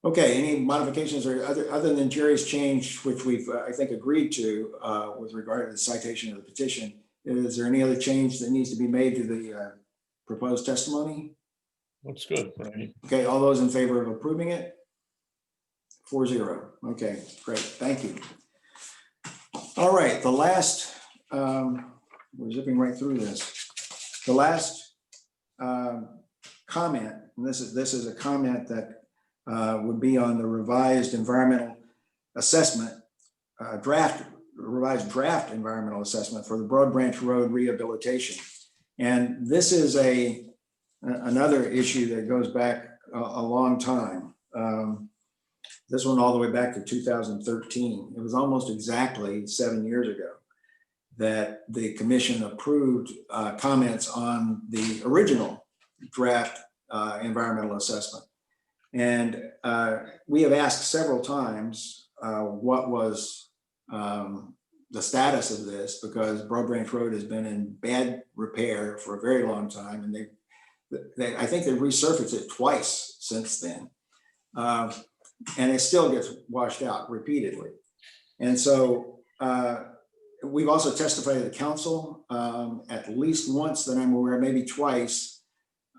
Okay, any modifications or other than Jerry's change, which we've, I think, agreed to with regard to the citation of the petition, is there any other change that needs to be made to the proposed testimony? Looks good, right? Okay, all those in favor of approving it? 4-0. Okay, great, thank you. All right, the last, we're zipping right through this. The last comment, and this is a comment that would be on the revised environmental assessment, revised draft environmental assessment for the Broad Branch Road rehabilitation. And this is another issue that goes back a long time. This one all the way back to 2013. It was almost exactly 7 years ago that the commission approved comments on the original draft environmental assessment. And we have asked several times what was the status of this, because Broad Branch Road has been in bad repair for a very long time, and I think they've resurfaced it twice since then, and it still gets washed out repeatedly. And so we've also testified to the council at least once that I'm aware, maybe twice,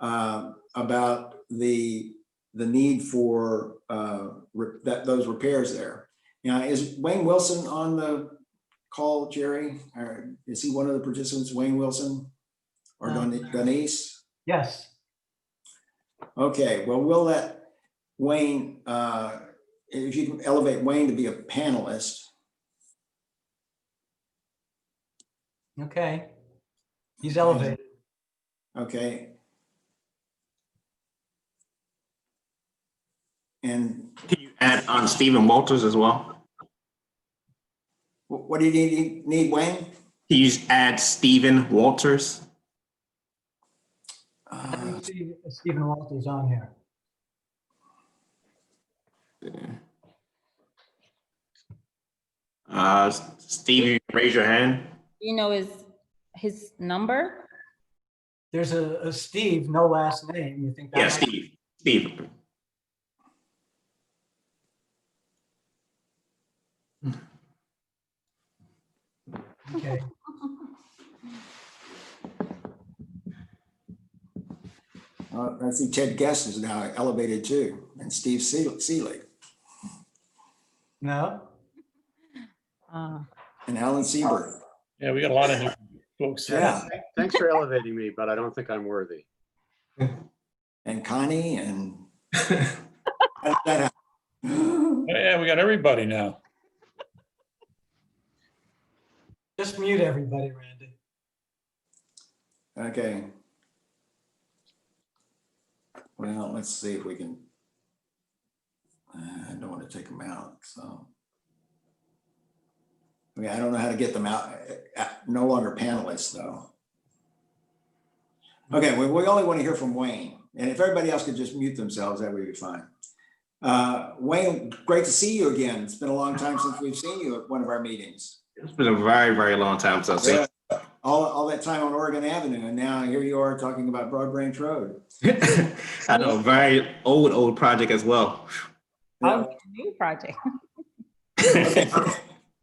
about the need for those repairs there. Now, is Wayne Wilson on the call, Jerry? Or is he one of the participants, Wayne Wilson or Denise? Yes. Okay, well, we'll let Wayne, if you can elevate Wayne to be a panelist. Okay. He's elevated. Okay. And Can you add on Stephen Walters as well? what do you need, Wayne? Can you add Stephen Walters? I don't see Stephen Walters on here. Steve, raise your hand. You know his number? There's a Steve, no last name. You think that Yeah, might- Steve. Steve. Okay. I see Ted Guest is now elevated too, and Steve Seelig, No? and Alan Siebert. Yeah, we got a lot of new folks. Yeah, Thanks for elevating me, but I don't think I'm worthy. and Connie and. How did that happen? Oh, yeah, we got everybody now. Just mute everybody, Randy. Okay. Well, let's see if we can. I don't want to take them out, so. I mean, I don't know how to get them out. No longer panelists, though. Okay, we only want to hear from Wayne, and if everybody else could just mute themselves, that would be fine. Wayne, great to see you again. It's been a long time since we've seen you at one of our meetings. It's been a very, very long time since I've seen. Yeah, all that time on Oregon Avenue, and now here you are talking about Broad Branch Road. I know, very old project as well. Oh, new project. Okay.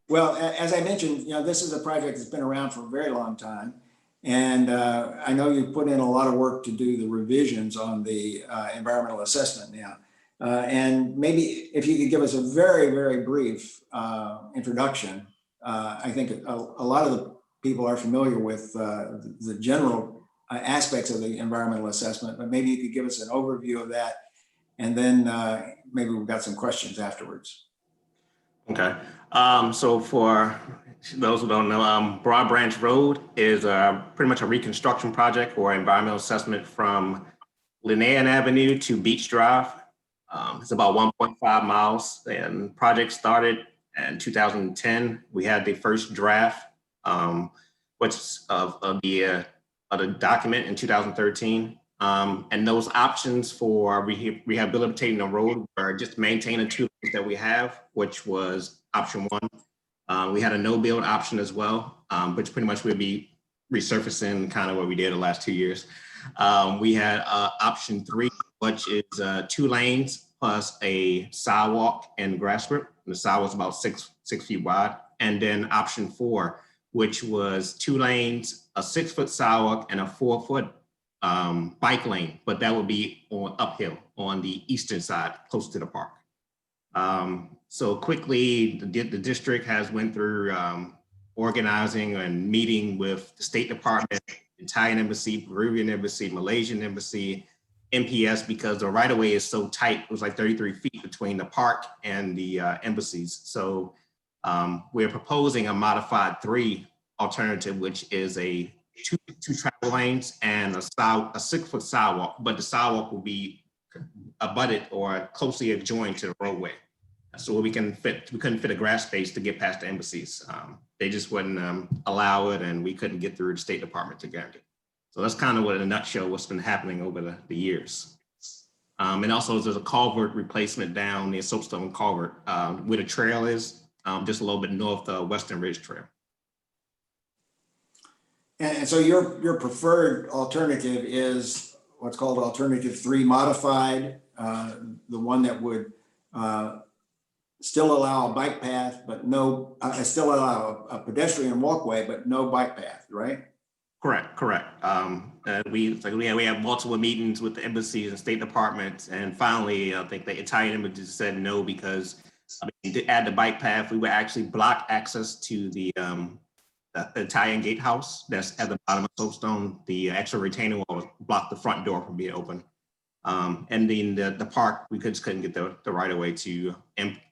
Well, as I mentioned, this is a project that's been around for a very long time. And I know you put in a lot of work to do the revisions on the environmental assessment now. And maybe if you could give us a very, very brief introduction. I think a lot of the people are familiar with the general aspects of the environmental assessment, but maybe you could give us an overview of that. And then maybe we've got some questions afterwards. Okay. So for those who don't know, Broad Branch Road is pretty much a reconstruction project or environmental assessment from Linnaean Avenue to Beach Drive. It's about 1.5 miles, and project started in 2010. We had the first draft, which of the document in 2013. And those options for rehabilitating the road were just maintaining two lanes that we have, which was option one. We had a no build option as well, which pretty much would be resurfacing kind of what we did the last 2 years. We had option three, which is 2 lanes plus a sidewalk and grass strip. The sidewalk's about six feet wide. And then option four, which was 2 lanes, a 6-foot sidewalk and a 4-foot bike lane, but that would be on uphill on the eastern side, close to the park. So quickly, the district has went through organizing and meeting with the State Department, Italian Embassy, Peruvian Embassy, Malaysian Embassy, MPS, because the right of way is so tight. It was like 33 feet between the park and the embassies. So we're proposing a modified 3 alternative, which is a two travel lanes and a 6-foot sidewalk, but the sidewalk will be abutted or closely adjoined to the roadway. So we couldn't fit a grass space to get past the embassies. They just wouldn't allow it, and we couldn't get through the State Department to get it. So that's kind of what, in a nutshell, what's been happening over the years. And also there's a culvert replacement down near Soapstone Culvert, where the trail is, just a little bit north of Western Ridge Trail. And so your preferred alternative is what's called alternative 3 modified, the one that would still allow a bike path, but no, still allow a pedestrian walkway, but no bike path, right? Correct. We have multiple meetings with the embassies and State Departments, and finally, I think the Italian embassy said no, because to add the bike path, we would actually block access to the Italian gatehouse that's at the bottom of Soapstone. The extra retaining wall blocked the front door from being open. And then the park, we just couldn't get the right of way to,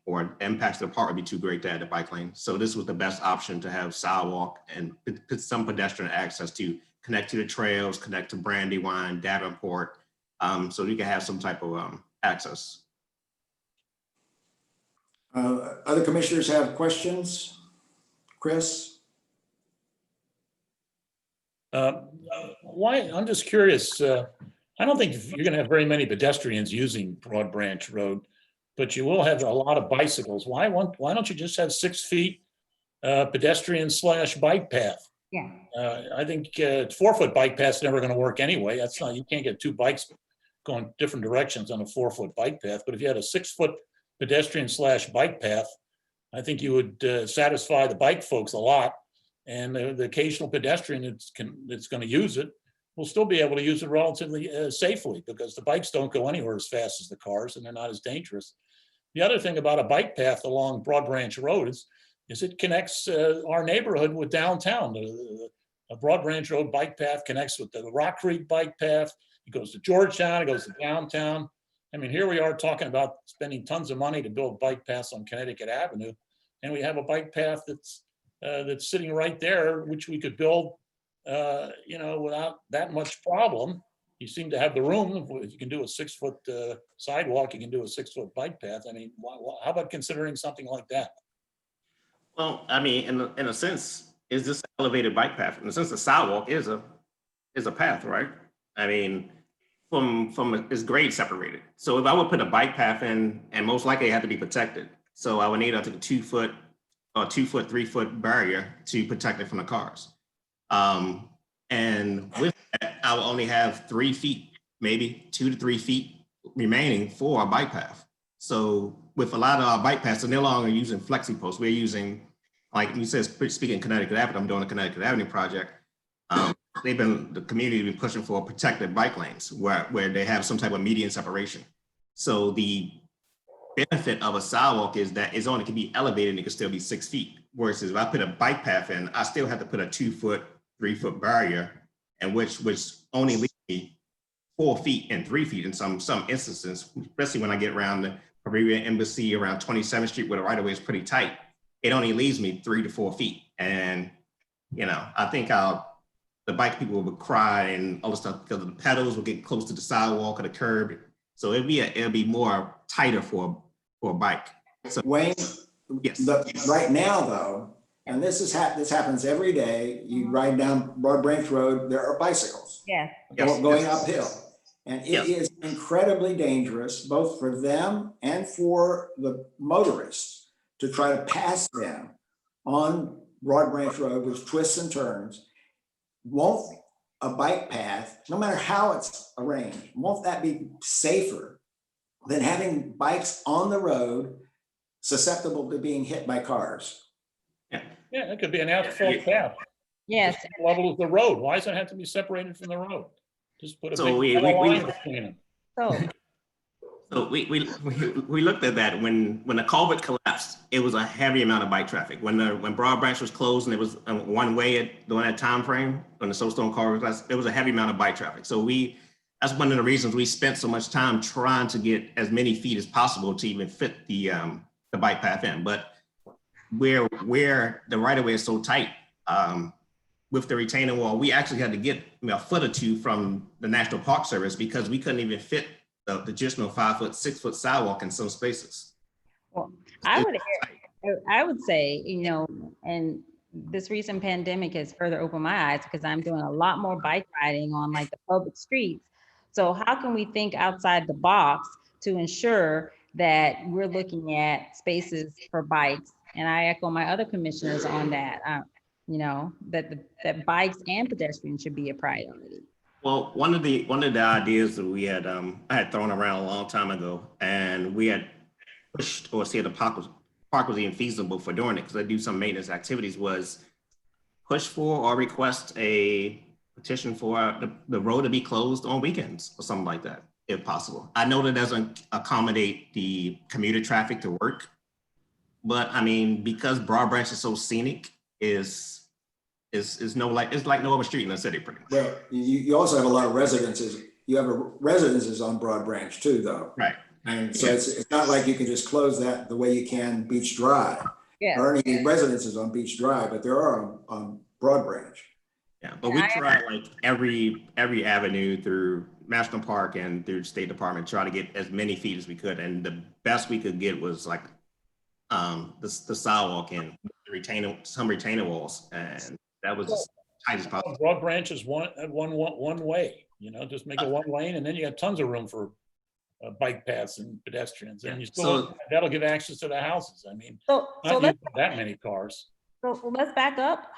or impacts of the park would be too great to add the bike lane. So this was the best option, to have sidewalk and put some pedestrian access to connect to the trails, connect to Brandywine, Davenport, so you can have some type of access. Other commissioners have questions? Chris? Why, I'm just curious, I don't think you're gonna have very many pedestrians using Broad Branch Road, but you will have a lot of bicycles. Why don't you just have 6 feet pedestrian / bike path? Yeah. I think 4-foot bike path's never gonna work anyway. That's not, you can't get 2 bikes going different directions on a 4-foot bike path, but if you had a 6-foot pedestrian / bike path, I think you would satisfy the bike folks a lot. And the occasional pedestrian that's going to use it will still be able to use it relatively safely, because the bikes don't go anywhere as fast as the cars and they're not as dangerous. The other thing about a bike path along Broad Branch Road is it connects our neighborhood with downtown. A Broad Branch Road bike path connects with the Rock Creek bike path. It goes to Georgetown, it goes to downtown. I mean, here we are talking about spending tons of money to build bike paths on Connecticut Avenue, and we have a bike path that's sitting right there, which we could build, without that much problem. You seem to have the room. If you can do a 6-foot sidewalk, you can do a 6-foot bike path. I mean, how about considering something like that? Well, I mean, in a sense, is this elevated bike path? In a sense, the sidewalk is a path, right? I mean, from it's grade separated. So if I would put a bike path in, and most likely it had to be protected. So I would need, I think, a 2-foot or 2-foot, 3-foot barrier to protect it from the cars. And with that, I will only have 3 feet, maybe 2 to 3 feet remaining for a bike path. So with a lot of our bike paths, they're no longer using flexi posts. We're using, like you said, speaking Connecticut Avenue, I'm doing a Connecticut Avenue project. The community has been pushing for protected bike lanes where they have some type of median separation. So the benefit of a sidewalk is that it's only can be elevated and it can still be 6 feet. Whereas if I put a bike path in, I still have to put a 2-foot, 3-foot barrier, and which only leaves me 4 feet and 3 feet in some instances, especially when I get around the Caribbean Embassy around 27th Street where the right of way is pretty tight. It only leaves me 3 to 4 feet. And, I think the bike people would cry and all the stuff because the pedals will get close to the sidewalk or the curb. So it'll be more tighter for a bike. So, Wayne, yes. Right now though, and this happens every day, you ride down Broad Branch Road, there are bicycles Yeah. going uphill. And it is incredibly dangerous, both for them and for the motorists, to try to pass them on Broad Branch Road, which twists and turns. Won't a bike path, no matter how it's arranged, won't that be safer than having bikes on the road susceptible to being hit by cars? Yeah, it could be an asphalt path. Yes. Just level of the road. Why does it have to be separated from the road? Just put a So big line between them. So we looked at that when the culvert collapsed. It was a heavy amount of bike traffic. When Broad Branch was closed and it was one way during that time frame when the Soapstone culvert collapsed, it was a heavy amount of bike traffic. So that's one of the reasons we spent so much time trying to get as many feet as possible to even fit the bike path in. But where the right of way is so tight, with the retaining wall, we actually had to get a foot or two from the National Park Service because we couldn't even fit the additional 5-foot, 6-foot sidewalk in some spaces. Well, I would say, and this recent pandemic has further opened my eyes because I'm doing a lot more bike riding on like the public streets. So how can we think outside the box to ensure that we're looking at spaces for bikes? And I echo my other commissioners on that, that bikes and pedestrians should be a priority. Well, one of the ideas that we had, I had thrown around a long time ago, and we had pushed or said the park was even feasible for doing it because I do some maintenance activities, was push for or request a petition for the road to be closed on weekends or something like that, if possible. I know that doesn't accommodate the commuter traffic to work, but I mean, because Broad Branch is so scenic, it's like no other street in the city, pretty much. Well, you also have a lot of residences. You have residences on Broad Branch too, though. Right. And so it's not like you can just close that the way you can Beach Drive. Yeah. There aren't any residences on Beach Drive, but there are on Broad Branch. Yeah, but we tried like every avenue through National Park and through State Department, try to get as many feet as we could. And the best we could get was like the sidewalk in, some retainer walls, and that was just tight as possible. Broad Branch is one way, just make it one lane, and then you got tons of room for bike paths and pedestrians, and you still, that'll give access to the houses. I mean, So not let's, that many cars. so let's back up.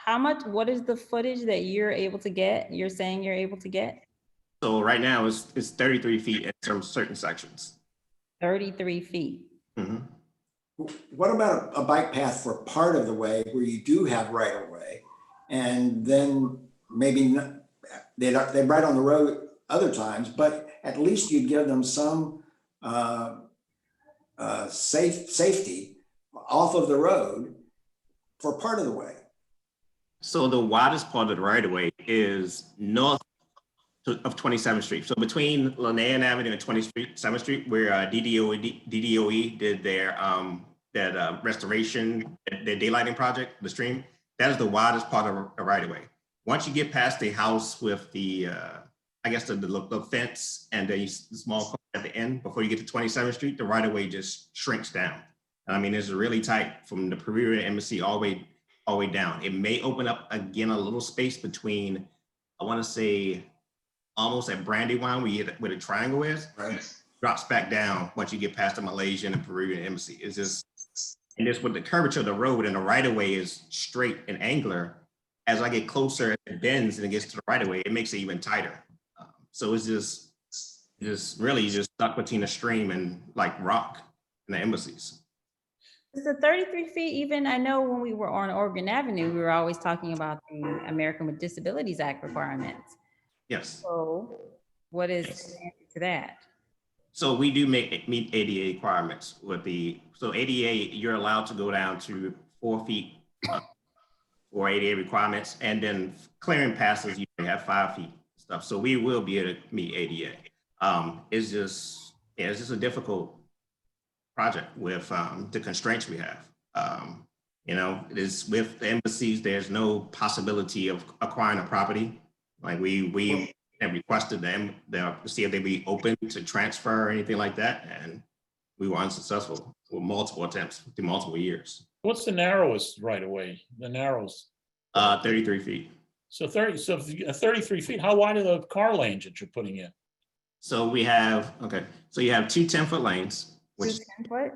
What is the footage that you're able to get? You're saying you're able to get? So right now it's 33 feet in some certain sections. 33 feet. Mhm. What about a bike path for part of the way where you do have right of way? And then maybe they're right on the road other times, but at least you'd give them some safety off of the road for part of the way. So the widest part of the right of way is north of 27th Street. So between Linnaean Avenue and 27th Street, where DDOE did their restoration, their daylighting project, the stream, that is the widest part of the right of way. Once you get past the house with the, I guess the fence and the small corner at the end, before you get to 27th Street, the right of way just shrinks down. And I mean, it's really tight from the Pereira Embassy all the way down. It may open up again a little space between, I want to say, almost at Brandywine, where the triangle is, right, drops back down once you get past the Malaysian and Peruvian embassy. It's just, and just with the curvature of the road and the right of way is straight and angular, as I get closer, it bends and it gets to the right of way, it makes it even tighter. So it's just really just stuck between the stream and like rock in the embassies. Is the 33 feet even? I know when we were on Oregon Avenue, we were always talking about the American with Disabilities Act requirements. Yes. So what is the answer to that? So we do meet ADA requirements with so ADA, you're allowed to go down to 4 feet for ADA requirements, and then clearing passes, you have 5 feet stuff. So we will be able to meet ADA. It's just a difficult project with the constraints we have. It is with the embassies, there's no possibility of acquiring a property. Like we have requested them to see if they'd be open to transfer or anything like that, and we were unsuccessful with multiple attempts through multiple years. What's the narrowest right away? The narrowest? 33 feet. So 33 feet. How wide are the car lanes that you're putting in? So we have, so you have two 10-foot lanes, which 10 foot?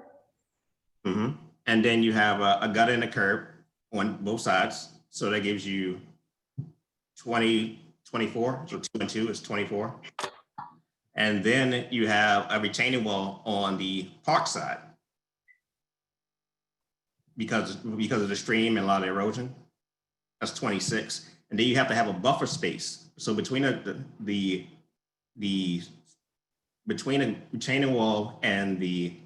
And then you have a gutter and a curb on both sides. So that gives you 24, so 2 and 2 is 24. And then you have a retaining wall on the park side because of the stream and a lot of erosion. That's 26. And then you have to have a buffer space. So between between a retaining wall and the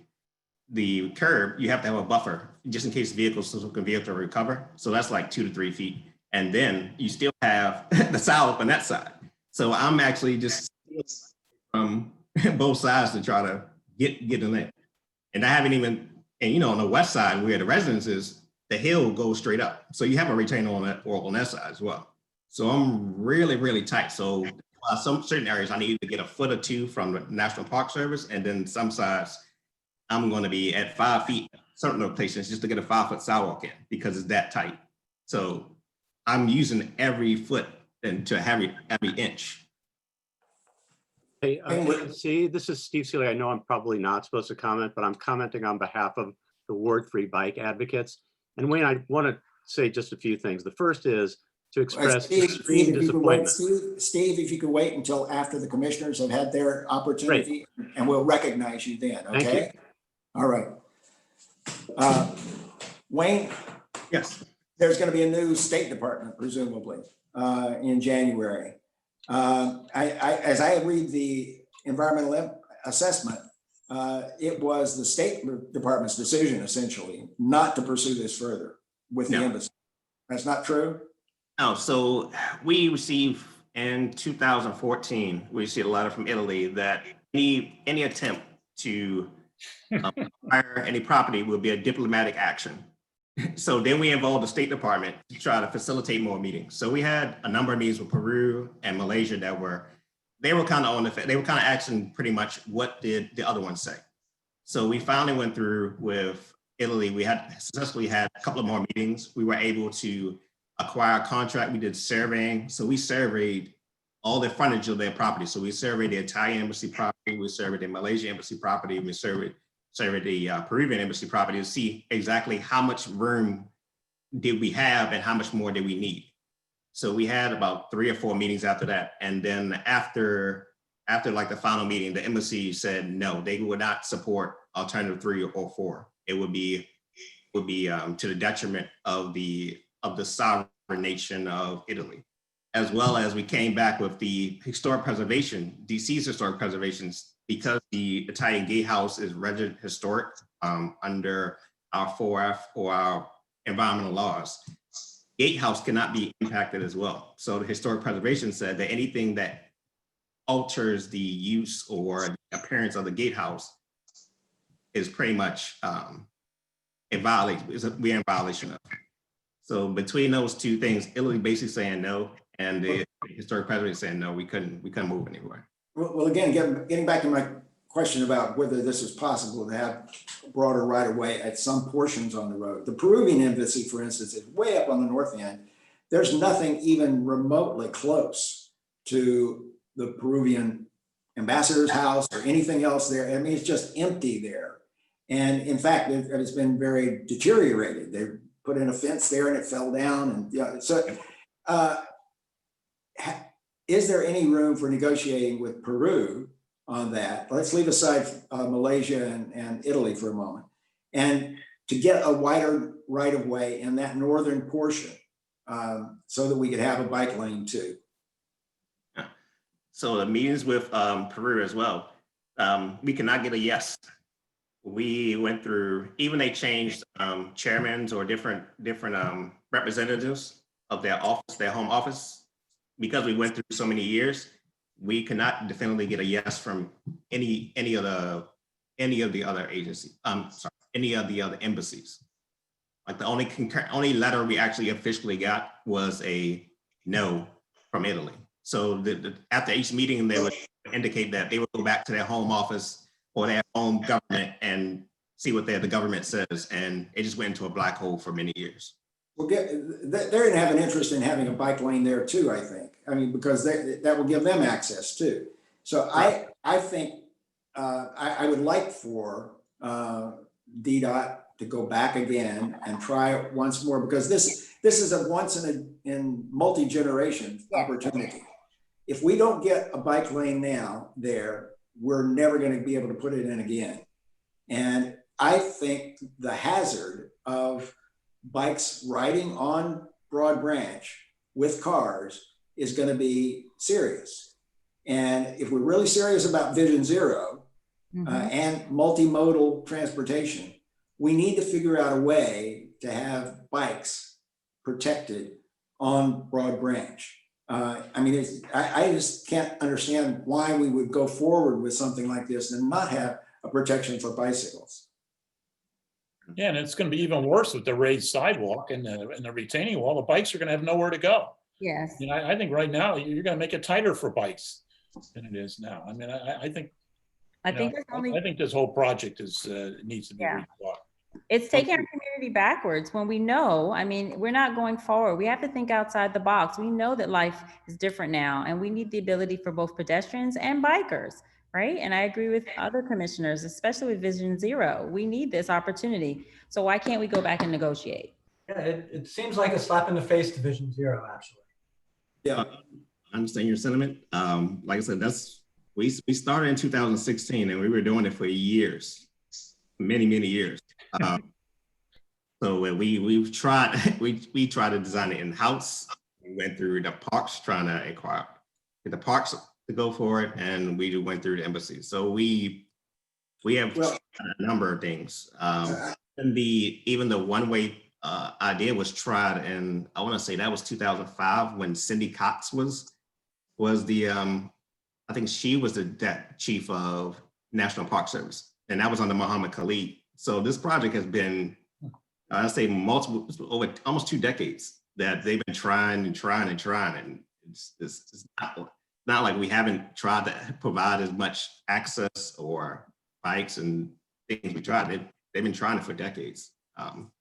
curb, you have to have a buffer just in case vehicles can be able to recover. So that's like 2 to 3 feet. And then you still have the sidewalk on that side. So I'm actually just from both sides to try to get in there. And I haven't even, and on the west side where the residence is, the hill goes straight up. So you have a retainer on that side as well. So I'm really, really tight. So some certain areas I need to get a foot or two from the National Park Service. And then some sides I'm going to be at 5 feet, certain locations just to get a 5-foot sidewalk in because it's that tight. So I'm using every foot and to every inch. Hey, see, this is Steve Seeley. I know I'm probably not supposed to comment, but I'm commenting on behalf of the Ward Free Bike advocates. And Wayne, I want to say just a few things. The first is to express extreme disappointment. Steve, if you could wait until after the commissioners have had their opportunity, and we'll recognize you then, okay? Thank you. All right. Wayne? Yes. There's going to be a new State Department, presumably, in January. As I read the environmental assessment, it was the State Department's decision, essentially, not to pursue this further with the embassy. That's not true? Oh, so we received in 2014, we received a letter from Italy that any attempt to acquire any property will be a diplomatic action. So then we involved the State Department to try to facilitate more meetings. So we had a number of meetings with Peru and Malaysia that were kind of asking pretty much what did the other ones say. So we finally went through with Italy, we had successfully had a couple of more meetings. We were able to acquire a contract. We did surveying. So we surveyed all the frontage of their property. So we surveyed the Italian embassy property, we surveyed the Malaysian embassy property, we surveyed the Peruvian embassy property to see exactly how much room did we have and how much more did we need. So we had about 3 or 4 meetings after that. And then after like the final meeting, the embassy said, no, they would not support alternative 3 or 4. It would be to the detriment of the sovereign nation of Italy. As well as we came back with the historic preservation, DC's historic preservations, because the Italian gatehouse is registered historic under our 4F or our environmental laws. Gatehouse cannot be impacted as well. So the historic preservation said that anything that alters the use or the appearance of the gatehouse is pretty much a violation. We're in violation of. So between those two things, Italy basically saying no, and the historic preservation saying no, we couldn't move anywhere. Well, again, getting back to my question about whether this is possible to have broader right of way at some portions on the road. The Peruvian embassy, for instance, is way up on the north end. There's nothing even remotely close to the Peruvian ambassador's house or anything else there. I mean, it's just empty there. And in fact, it's been very deteriorated. They put in a fence there and it fell down. And yeah, so is there any room for negotiating with Peru on that? Let's leave aside Malaysia and Italy for a moment, and to get a wider right of way in that northern portion so that we could have a bike lane too. So the meetings with Peru as well, we cannot get a yes. We went through, even they changed chairmans or different representatives of their office, their home office. Because we went through so many years, we cannot definitively get a yes from any of the other agencies. Any of the other embassies. Like the only letter we actually officially got was a no from Italy. So after each meeting, they would indicate that they would go back to their home office or their home government and see what the government says, and it just went into a black hole for many years. Well, they're going to have an interest in having a bike lane there too, I think. I mean, because that will give them access too. So I think I would like for DDOT to go back again and try it once more, because this is a once in multi-generation opportunity. If we don't get a bike lane now there, we're never going to be able to put it in again. And I think the hazard of bikes riding on Broad Branch with cars is going to be serious. And if we're really serious about Vision Zero and multimodal transportation, we need to figure out a way to have bikes protected on Broad Branch. I mean, I just can't understand why we would go forward with something like this and not have a protection for bicycles. Yeah, and it's going to be even worse with the raised sidewalk and the retaining wall. The bikes are going to have nowhere to go. Yes. You know, I think right now you're going to make it tighter for bikes than it is now. I mean, I think I think this whole project needs to be rethought. It's taking our community backwards when we know, I mean, we're not going forward. We have to think outside the box. We know that life is different now, and we need the ability for both pedestrians and bikers, right? And I agree with other commissioners, especially with Vision Zero. We need this opportunity. So why can't we go back and negotiate? Yeah, it seems like a slap in the face to Vision Zero, actually. Yeah, I understand your sentiment. Like I said, we started in 2016 and we were doing it for years, many years. So we tried to design it in-house. We went through the parks trying to get the parks to go for it, and we went through the embassy. So we have a number of things. And even the one-way idea was tried, and I want to say that was 2005 when Cindy Cox was the I think she was the chief of National Park Service, and that was under Muhammad Khalid. So this project has been, I'd say, over almost 2 decades that they've been trying, and it's not like we haven't tried to provide as much access or bikes and things we tried. they've been trying it for decades.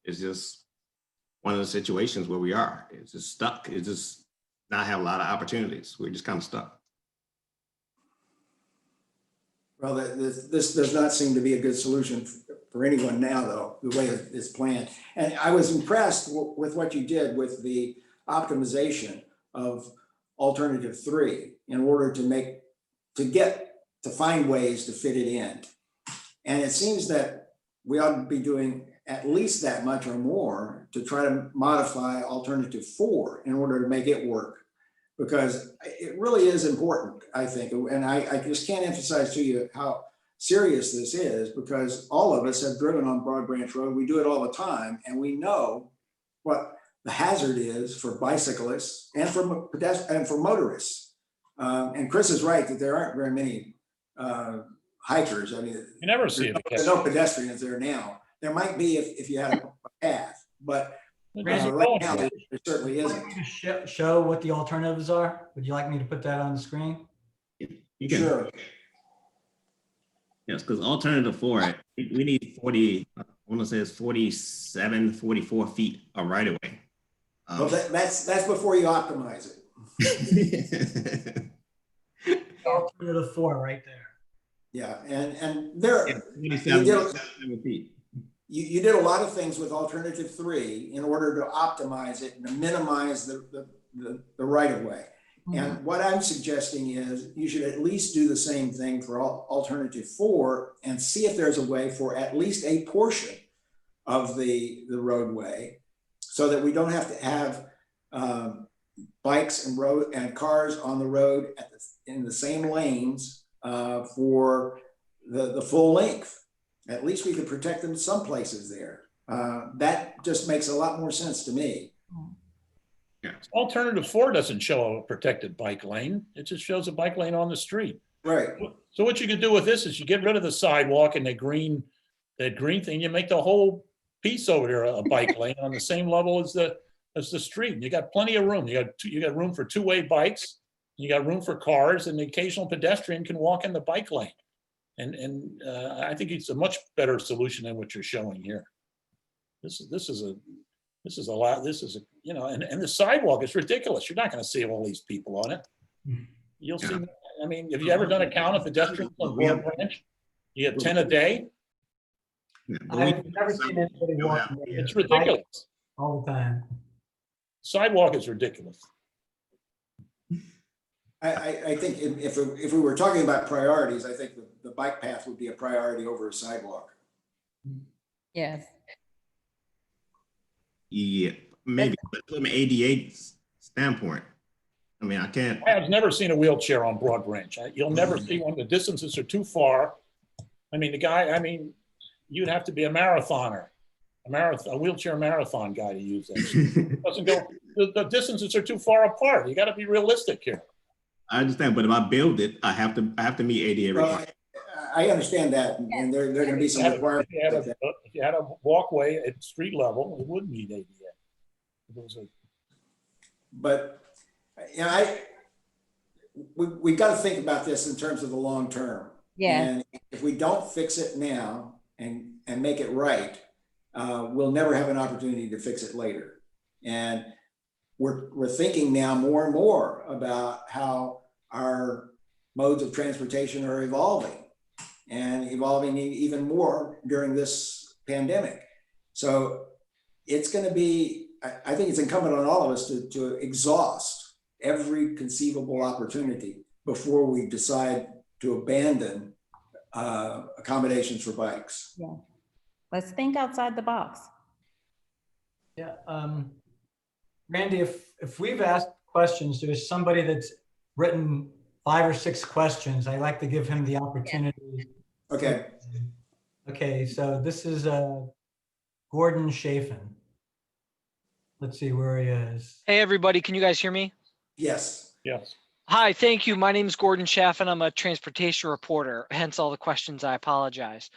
It's just one of the situations where we are. It's just stuck. It's just not have a lot of opportunities. We're just kind of stuck. Well, this does not seem to be a good solution for anyone now, though, the way it's planned. And I was impressed with what you did with the optimization of alternative 3 in order to find ways to fit it in. And it seems that we ought to be doing at least that much or more to try to modify alternative 4 in order to make it work. Because it really is important, I think. And I just can't emphasize to you how serious this is, because all of us have driven on Broad Branch Road. We do it all the time, and we know what the hazard is for bicyclists and for pedestrians and for motorists. And Chris is right that there aren't very many hikers. I mean, You never see it. there's no pedestrians there now. There might be if you had a path, but Randy, right now there certainly Would you isn't. like me to show what the alternatives are? Would you like me to put that on the screen? You can, Sure. yes, because alternative 4, we need 40, I want to say it's 47, 44 feet of right of way. Well, that's before you optimize it. Alternative 4 right there. Yeah, and there, Yeah, you 27 did, feet. you did a lot of things with alternative 3 in order to optimize it and to minimize the right of way. And what I'm suggesting is you should at least do the same thing for alternative 4 and see if there's a way for at least a portion of the roadway, so that we don't have to have bikes and cars on the road in the same lanes for the full length. At least we could protect them some places there. That just makes a lot more sense to me. Alternative 4 doesn't show a protected bike lane. It just shows a bike lane on the street. Right. So what you can do with this is you get rid of the sidewalk and that green thing. You make the whole piece over there a bike lane on the same level as the street. And you got plenty of room. You got room for two-way bikes. You got room for cars, and the occasional pedestrian can walk in the bike lane. And I think it's a much better solution than what you're showing here. This is a lot. You know, and the sidewalk is ridiculous. You're not going to see all these people on it. You'll see. I mean, have you ever done a count of pedestrians on Broad Branch? You get 10 a day. I've never seen anybody walk. It's ridiculous. All the time. Sidewalk is ridiculous. I think if we were talking about priorities, I think the bike path would be a priority over a sidewalk. Yes. Yeah, maybe, but from an ADA standpoint, I mean, I can't. I've never seen a wheelchair on Broad Branch. You'll never see one. The distances are too far. I mean, you'd have to be a marathoner, a wheelchair marathon guy to use that. Doesn't go. The distances are too far apart. You got to be realistic here. I understand, but if I build it, I have to meet ADA requirements. I understand that, and there are going to be some requirements. If you had a walkway at street level, it would need ADA. But you know, we got to think about this in terms of the long term. Yeah. And if we don't fix it now and make it right, we'll never have an opportunity to fix it later. And we're thinking now more and more about how our modes of transportation are evolving, and evolving even more during this pandemic. So it's going to be, I think it's incumbent on all of us to exhaust every conceivable opportunity before we decide to abandon accommodations for bikes. Yeah. Let's think outside the box. Yeah. Randy, if we've asked questions, there's somebody that's written 5 or 6 questions. I like to give him the opportunity. Okay. Okay, so this is Gordon Chafin. Let's see where he is. Hey, everybody. Can you guys hear me? Yes. Yes. Hi, thank you. My name is Gordon Chaffin. I'm a transportation reporter, hence all the questions. I apologize.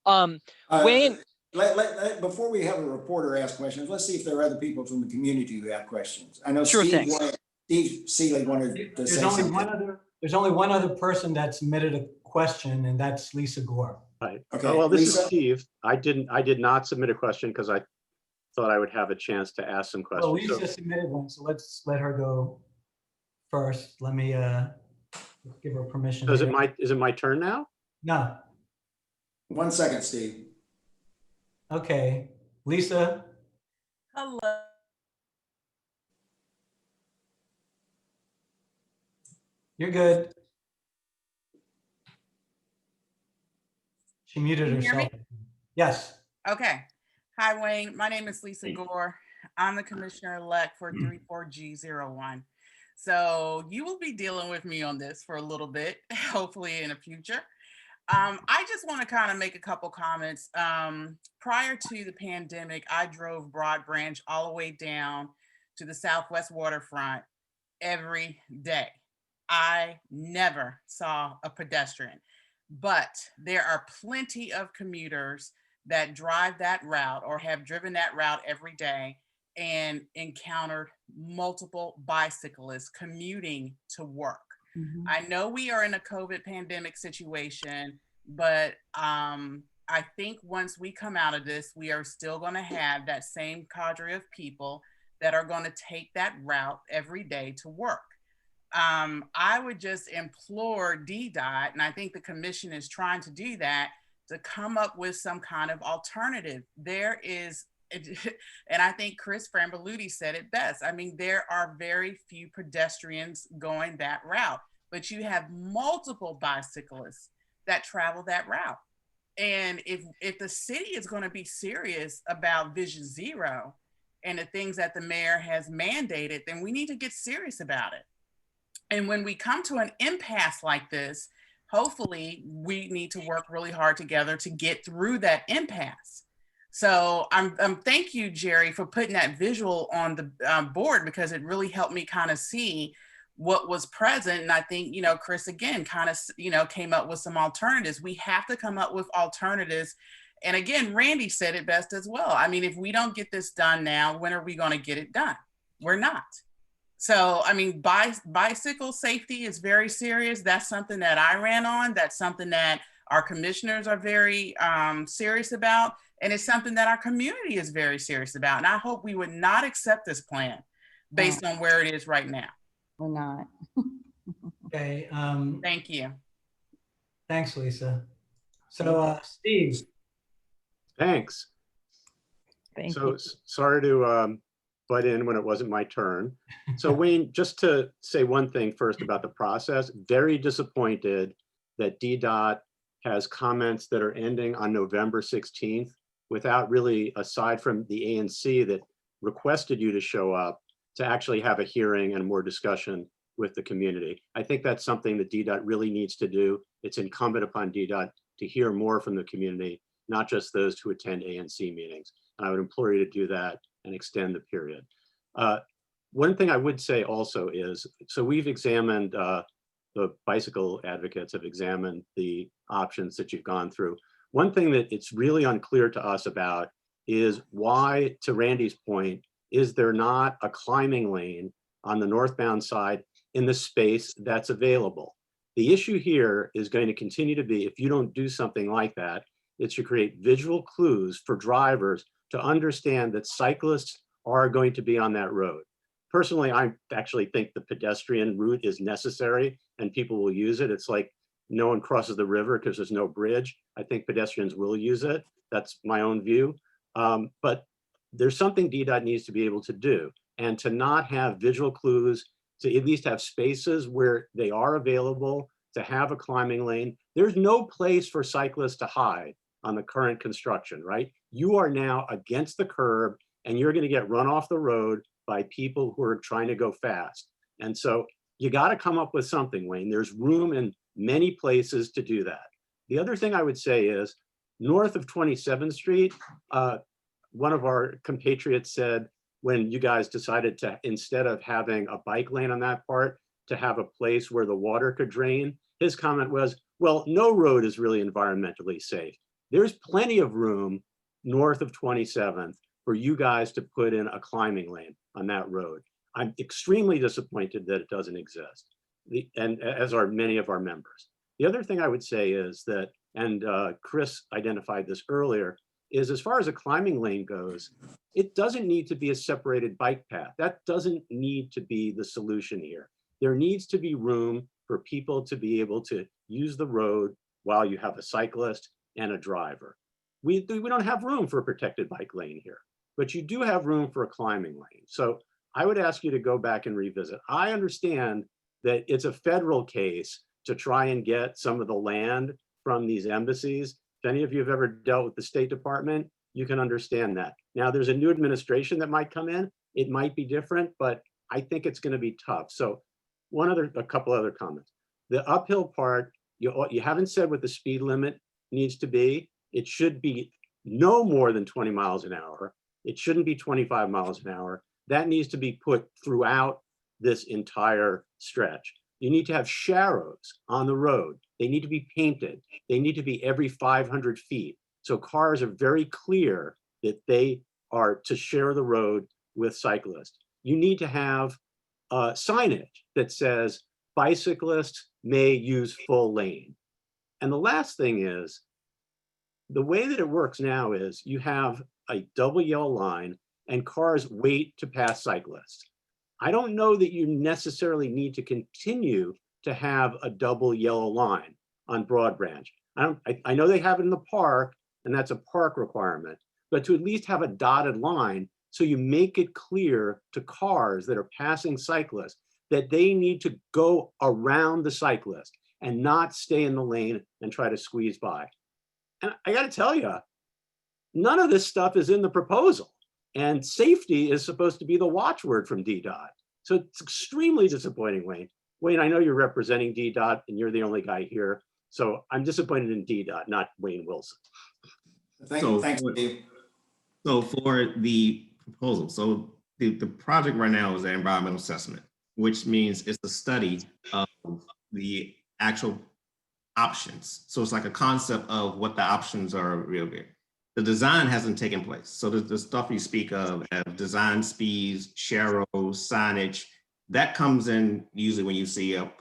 Wayne, Before we have a reporter ask questions, let's see if there are other people from the community who have questions. I know Sure Steve thing. Steve Seeley wanted to There's say only something. there's only one other person that submitted a question, and that's Lisa Gore. Right. Okay, Oh, well, this is Lisa? Steve. I did not submit a question because I thought I would have a chance to ask some Well, questions. Lisa submitted one, so let's let her go first. Let me give her permission So is here. it my turn now? No. 1 second, Steve. Okay. Lisa, Hello. you're good. She muted Can you hear me? herself. Yes. Okay. Hi, Wayne. My name is Lisa Gore. I'm the commissioner-elect for 34G01. So you will be dealing with me on this for a little bit, hopefully in the future. I just want to kind of make a couple comments. Prior to the pandemic, I drove Broad Branch all the way down to the Southwest waterfront every day. I never saw a pedestrian, but there are plenty of commuters that drive that route or have driven that route every day and encountered multiple bicyclists commuting to work. I know we are in a COVID pandemic situation, but I think once we come out of this, we are still going to have that same cadre of people that are going to take that route every day to work. I would just implore DDOT, and I think the commission is trying to do that, to come up with some kind of alternative. There is, and I think Chris Frambaludi said it best. I mean, there are very few pedestrians going that route, but you have multiple bicyclists that travel that route. And if the city is going to be serious about Vision Zero and the things that the mayor has mandated, then we need to get serious about it. And when we come to an impasse like this, hopefully we need to work really hard together to get through that impasse. So thank you, Jerry, for putting that visual on the board, because it really helped me kind of see what was present. And I think, Chris, again, kind of, came up with some alternatives. We have to come up with alternatives. And again, Randy said it best as well. I mean, if we don't get this done now, when are we going to get it done? We're not. So, I mean, bicycle safety is very serious. That's something that I ran on. That's something that our commissioners are very serious about. And it's something that our community is very serious about. And I hope we would not accept this plan based on where it is right now. We're not. Okay. Thank you. Thanks, Lisa. So, Steve. Thanks. Thank So you. sorry to butt in when it wasn't my turn. So Wayne, just to say one thing first about the process, very disappointed that DDOT has comments that are ending on November 16th without really, aside from the ANC that requested you to show up, to actually have a hearing and more discussion with the community. I think that's something that DDOT really needs to do. It's incumbent upon DDOT to hear more from the community, not just those who attend ANC meetings. And I would implore you to do that and extend the period. One thing I would say also is, so we've examined, the bicycle advocates have examined the options that you've gone through. One thing that it's really unclear to us about is why, to Randy's point, is there not a climbing lane on the northbound side in the space that's available? The issue here is going to continue to be, if you don't do something like that, it's to create visual clues for drivers to understand that cyclists are going to be on that road. Personally, I actually think the pedestrian route is necessary and people will use it. It's like no one crosses the river because there's no bridge. I think pedestrians will use it. That's my own view. But there's something DDOT needs to be able to do, and to not have visual clues, to at least have spaces where they are available, to have a climbing lane. There's no place for cyclists to hide on the current construction, right? You are now against the curb and you're going to get run off the road by people who are trying to go fast. And so you got to come up with something, Wayne. There's room in many places to do that. The other thing I would say is, north of 27th Street, one of our compatriots said, when you guys decided to, instead of having a bike lane on that part, to have a place where the water could drain, his comment was, well, no road is really environmentally safe. There's plenty of room north of 27th for you guys to put in a climbing lane on that road. I'm extremely disappointed that it doesn't exist, and as are many of our members. The other thing I would say is that, and Chris identified this earlier, is as far as a climbing lane goes, it doesn't need to be a separated bike path. That doesn't need to be the solution here. There needs to be room for people to be able to use the road while you have a cyclist and a driver. We don't have room for a protected bike lane here, but you do have room for a climbing lane. So I would ask you to go back and revisit. I understand that it's a federal case to try and get some of the land from these embassies. If any of you have ever dealt with the State Department, you can understand that. Now there's a new administration that might come in. It might be different, but I think it's going to be tough. So a couple other comments. The uphill part, you haven't said what the speed limit needs to be. It should be no more than 20 miles an hour. It shouldn't be 25 miles an hour. That needs to be put throughout this entire stretch. You need to have sharrows on the road. They need to be painted. They need to be every 500 feet. So cars are very clear that they are to share the road with cyclists. You need to have signage that says bicyclists may use full lane. And the last thing is, the way that it works now is you have a double yellow line and cars wait to pass cyclists. I don't know that you necessarily need to continue to have a double yellow line on Broad Branch. I know they have it in the park, and that's a park requirement, but to at least have a dotted line so you make it clear to cars that are passing cyclists that they need to go around the cyclist and not stay in the lane and try to squeeze by. And I got to tell you, none of this stuff is in the proposal. And safety is supposed to be the watchword from DDOT. So it's extremely disappointing, Wayne. Wayne, I know you're representing DDOT and you're the only guy here. So I'm disappointed in DDOT, not Wayne Wilson. Thanks, Dave. So for the proposal, so the project right now is an environmental assessment, which means it's a study of the actual options. So it's like a concept of what the options are really. The design hasn't taken place. So the stuff you speak of, design speeds, sharrows, signage, that comes in usually when you see and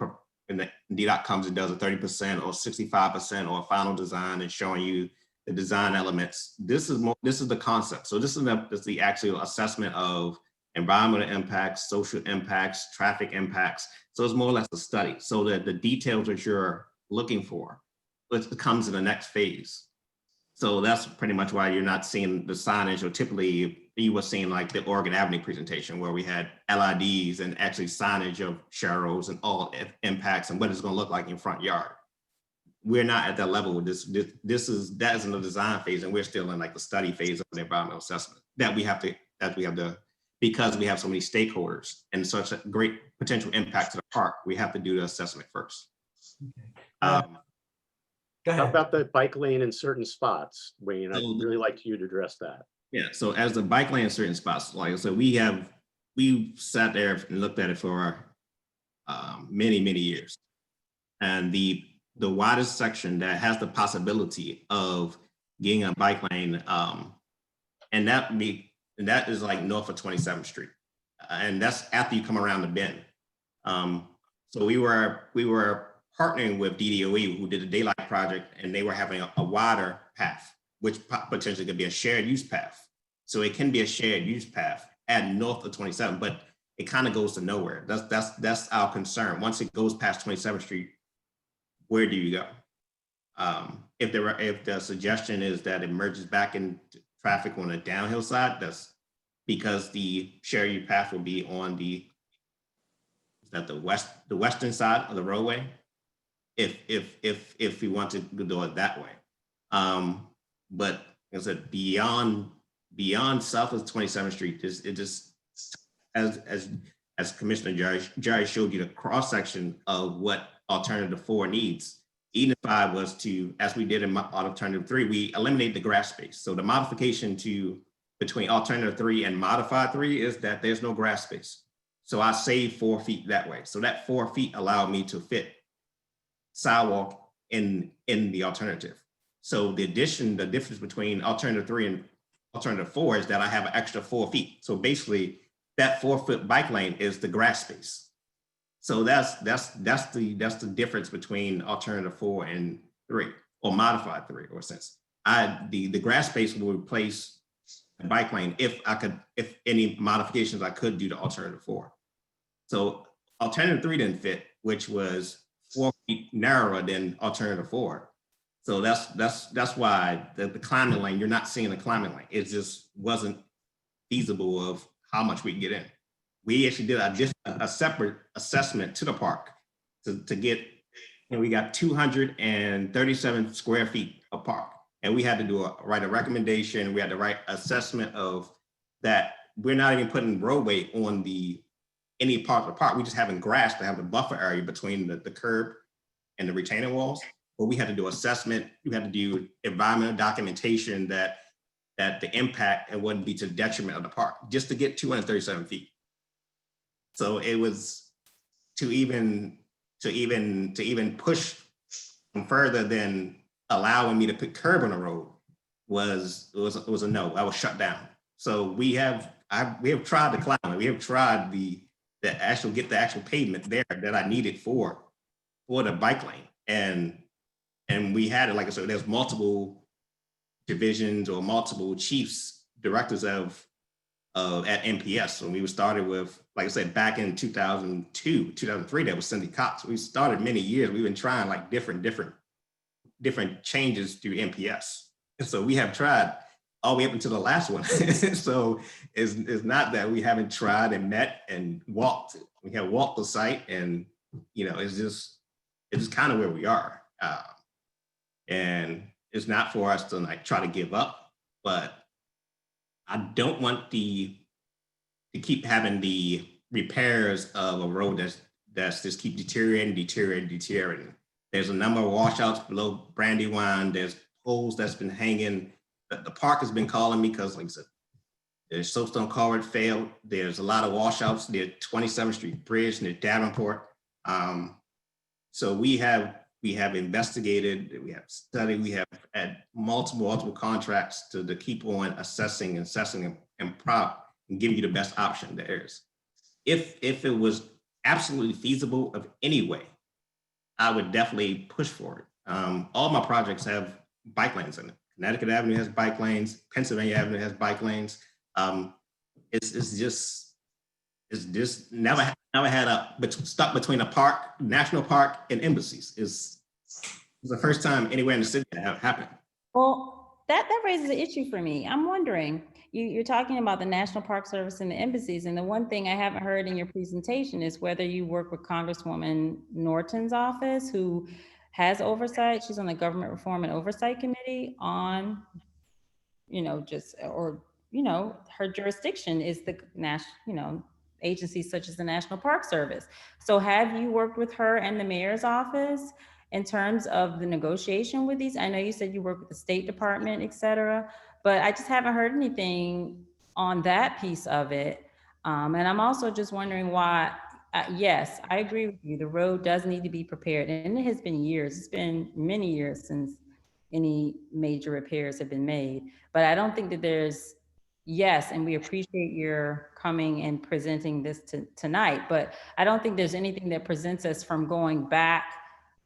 the DDOT comes and does a 30% or 65% or a final design and showing you the design elements. This is the concept. So this is the actual assessment of environmental impacts, social impacts, traffic impacts. So it's more or less a study. So that the details that you're looking for, it comes in the next phase. So that's pretty much why you're not seeing the signage, or typically you were seeing like the Oregon Avenue presentation where we had LIDs and actually signage of sharrows and all impacts and what it's going to look like in front yard. We're not at that level with this. That is in the design phase, and we're still in like the study phase of the environmental assessment that we have to because we have so many stakeholders and such a great potential impact to the park. We have to do the assessment first. Okay. Go ahead. How about the bike lane in certain spots, Wayne? I'd really like you to address that. Yeah, so as the bike lane in certain spots, like I said, we sat there and looked at it for many years. And the widest section that has the possibility of getting a bike lane, and that is like north of 27th Street. And that's after you come around the bend. So we were partnering with DDOT, who did a daylight project, and they were having a wider path, which potentially could be a shared use path. So it can be a shared use path at north of 27, but it kind of goes to nowhere. That's our concern. Once it goes past 27th Street, where do you go? If the suggestion is that it merges back into traffic on the downhill side, that's because the shared use path will be on the western side of the roadway. If we want to do it that way, but like I said, beyond south of 27th Street, it just as Commissioner Jerry showed you the cross section of what alternative 4 needs. Even if I was to, as we did in alternative 3, we eliminate the grass space. So the modification between alternative 3 and modified 3 is that there's no grass space. So I saved 4 feet that way. So that 4 feet allowed me to fit sidewalk in the alternative. So the difference between alternative 3 and alternative 4 is that I have an extra 4 feet. So basically that 4-foot bike lane is the grass space. So that's the difference between alternative 4 and 3, or modified 3, or sense. The grass space will replace the bike lane if any modifications I could do to alternative 4. So alternative 3 didn't fit, which was 4 feet narrower than alternative 4. So that's why the climbing lane, you're not seeing the climbing lane. It just wasn't feasible of how much we can get in. We actually did a separate assessment to the park to get, we got 237 square feet of park. And we had to write a recommendation. We had to write assessment of that. We're not even putting roadway on any part of the park. We just having grass to have the buffer area between the curb and the retaining walls. But we had to do assessment. We had to do environmental documentation that the impact, it wouldn't be to the detriment of the park, just to get 237 feet. So it was to even push further than allowing me to put curb on the road was a no. I was shut down. So we have tried the climate. We have tried get the actual pavement there that I needed for the bike lane. And we had it, like I said, there's multiple divisions or multiple chiefs, directors of at NPS. When we started with, like I said, back in 2002, 2003, that was Cindy Cox. We started many years. We've been trying like different changes through NPS. And so we have tried all the way up until the last one. So it's not that we haven't tried and met and walked. We have walked the site, and it's just kind of where we are. And it's not for us to like try to give up, but I don't want to keep having the repairs of a road that's just keep deteriorating. There's a number of washouts below Brandywine. There's poles that's been hanging. The park has been calling me because, like I said, there's Soapstone Culvert failed. There's a lot of washouts near 27th Street Bridge near Davenport. So we have investigated, we have studied, we have had multiple contracts to keep on assessing and give you the best option there is. If it was absolutely feasible of any way, I would definitely push for it. All my projects have bike lanes in it. Connecticut Avenue has bike lanes. Pennsylvania Avenue has bike lanes. It's just never had stuck between a park, national park, and embassies. It's the first time anywhere in the city that have happened. Well, that raises an issue for me. I'm wondering, you're talking about the National Park Service and the embassies, and the one thing I haven't heard in your presentation is whether you work with Congresswoman Norton's office, who has oversight. She's on the Government Reform and Oversight Committee on, her jurisdiction is the national, agencies such as the National Park Service. So have you worked with her and the mayor's office in terms of the negotiation with these? I know you said you work with the State Department, et cetera, but I just haven't heard anything on that piece of it. And I'm also just wondering why, yes, I agree with you. The road does need to be prepared, and it has been years. It's been many years since any major repairs have been made, but I don't think that there's, yes, and we appreciate your coming and presenting this tonight, but I don't think there's anything that prevents us from going back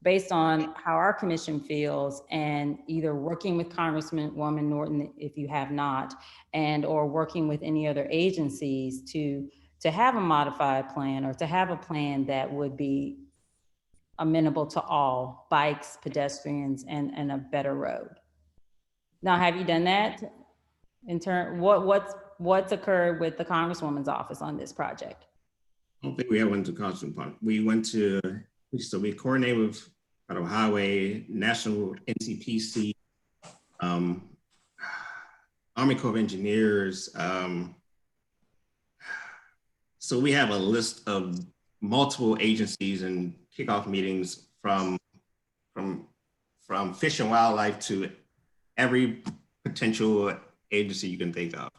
based on how our commission feels, and either working with Congresswoman Norton, if you have not, and or working with any other agencies to have a modified plan, or to have a plan that would be amenable to all bikes, pedestrians, and a better road. Now, have you done that? In turn, what's occurred with the Congresswoman's office on this project? I don't think we ever went to Congresswoman. We coordinated with Federal Highway, National NCPC, Army Corps of Engineers. So we have a list of multiple agencies and kickoff meetings from Fish and Wildlife to every potential agency you can think of.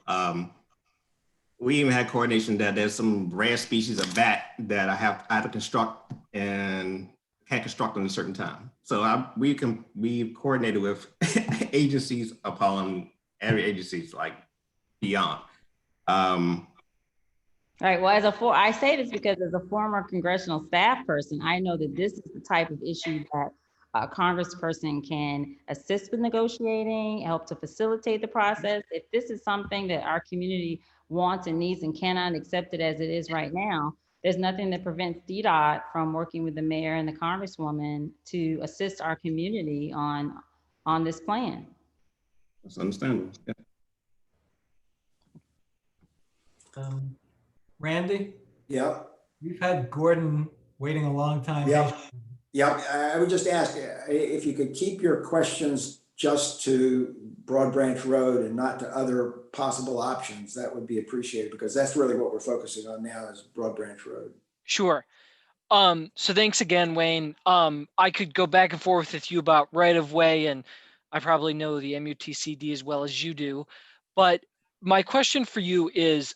We even had coordination that there's some rare species of bat that I have to construct and can't construct in a certain time. So we coordinated with agencies upon every agency's like beyond. All right, well, I say this because as a former congressional staff person, I know that this is the type of issue that a congressperson can assist with negotiating, help to facilitate the process. If this is something that our community wants and needs and cannot accept it as it is right now, there's nothing that prevents DDOT from working with the mayor and the congresswoman to assist our community on this plan. That's understandable. Yeah. Randy, Yep. we've had Gordon waiting a long time. Yep. Yep. I would just ask if you could keep your questions just to Broad Branch Road and not to other possible options. That would be appreciated because that's really what we're focusing on now is Broad Branch Road. Sure. So thanks again, Wayne. I could go back and forth with you about right of way, and I probably know the MUTCD as well as you do. But my question for you is,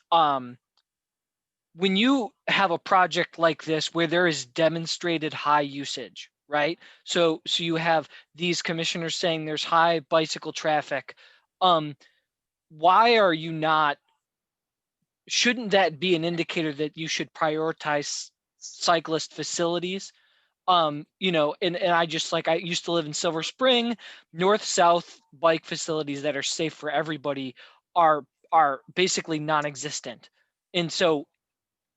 when you have a project like this where there is demonstrated high usage, right? So you have these commissioners saying there's high bicycle traffic. Why are you not? Shouldn't that be an indicator that you should prioritize cyclist facilities? You know, and I just like, I used to live in Silver Spring, north-south bike facilities that are safe for everybody are basically non-existent. And so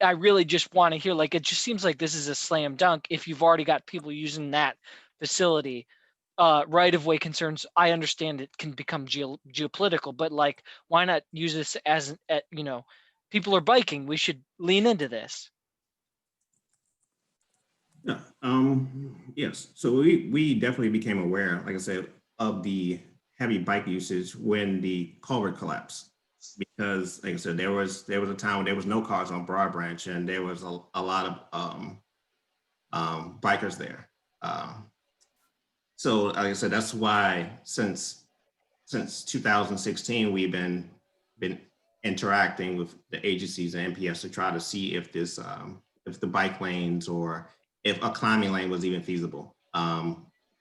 I really just want to hear, like, it just seems like this is a slam dunk if you've already got people using that facility. Right of way concerns, I understand it can become geopolitical, but like, why not use this as, you know, people are biking, we should lean into this. Yeah, yes. So we definitely became aware, like I said, of the heavy bike usage when the culvert collapsed. Because, like I said, there was a time when there was no cars on Broad Branch, and there was a lot of bikers there. So, like I said, that's why since 2016 we've been interacting with the agencies and NPS to try to see if this if the bike lanes or if a climbing lane was even feasible.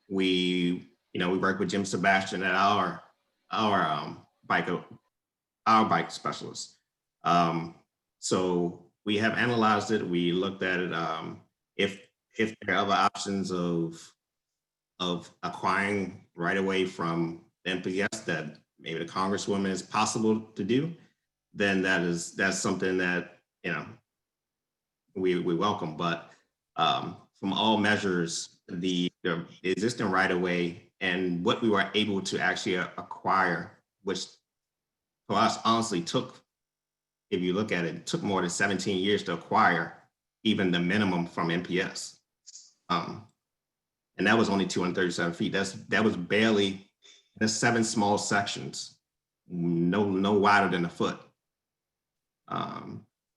We work with Jim Sebastian at our bike specialists. So we have analyzed it. We looked at it. If there are other options of acquiring right away from the NPS that maybe the Congresswoman is possible to do, then that's something that we welcome. But from all measures, the existing right of way and what we were able to actually acquire, which for us honestly took, if you look at it, took more than 17 years to acquire even the minimum from NPS. And that was only 237 feet. That was barely the 7 small sections, no wider than a foot.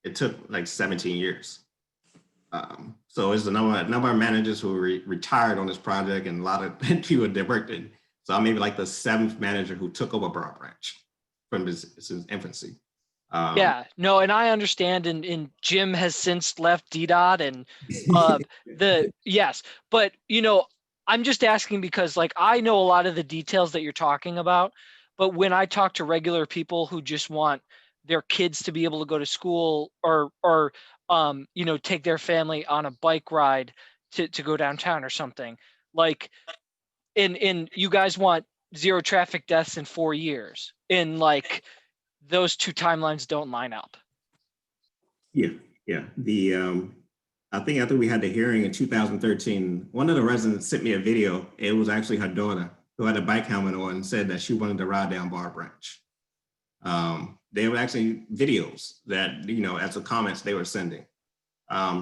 It took like 17 years. So there's a number of managers who retired on this project, and a lot of people that worked in. So I'm maybe like the 7th manager who took over Broad Branch from his infancy. Yeah, no, and I understand, and Jim has since left DDOT, and yes, but I'm just asking because like I know a lot of the details that you're talking about, but when I talk to regular people who just want their kids to be able to go to school or take their family on a bike ride to go downtown or something, like in you guys want 0 traffic deaths in 4 years, and like those two timelines don't line up. Yeah. I think after we had the hearing in 2013, one of the residents sent me a video. It was actually her daughter who had a bike helmet on and said that she wanted to ride down Broad Branch. They were actually videos that, as the comments they were sending.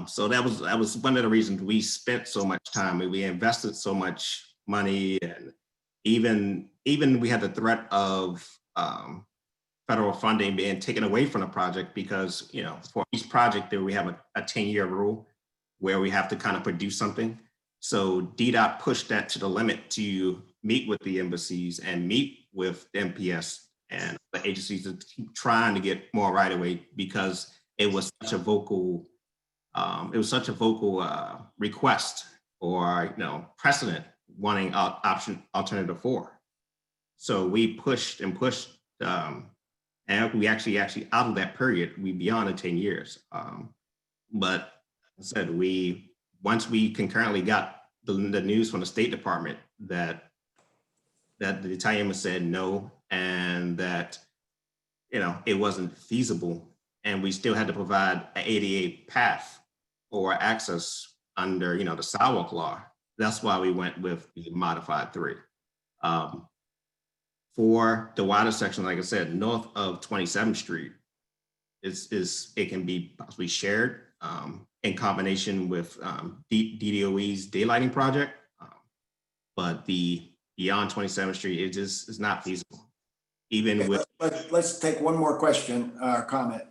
So that was one of the reasons we spent so much time and we invested so much money, and even we had the threat of federal funding being taken away from the project because, for each project there we have a 10-year rule where we have to kind of produce something. So DDOT pushed that to the limit to meet with the embassies and meet with the MPS and the agencies to keep trying to get more right away, because it was such a vocal request or precedent wanting option alternative 4. So we pushed and pushed. And we actually out of that period, we beyond the 10 years. But I said, once we concurrently got the news from the State Department that the Italian said no, and that, you know, it wasn't feasible, and we still had to provide an ADA path or access under, you know, the sidewalk law. That's why we went with the modified 3. For the wider section, like I said, north of 27th Street, it can be possibly shared in combination with DDOE's daylighting project, but the beyond 27th Street, it just is not feasible. Even with. Let's take one more question, comment.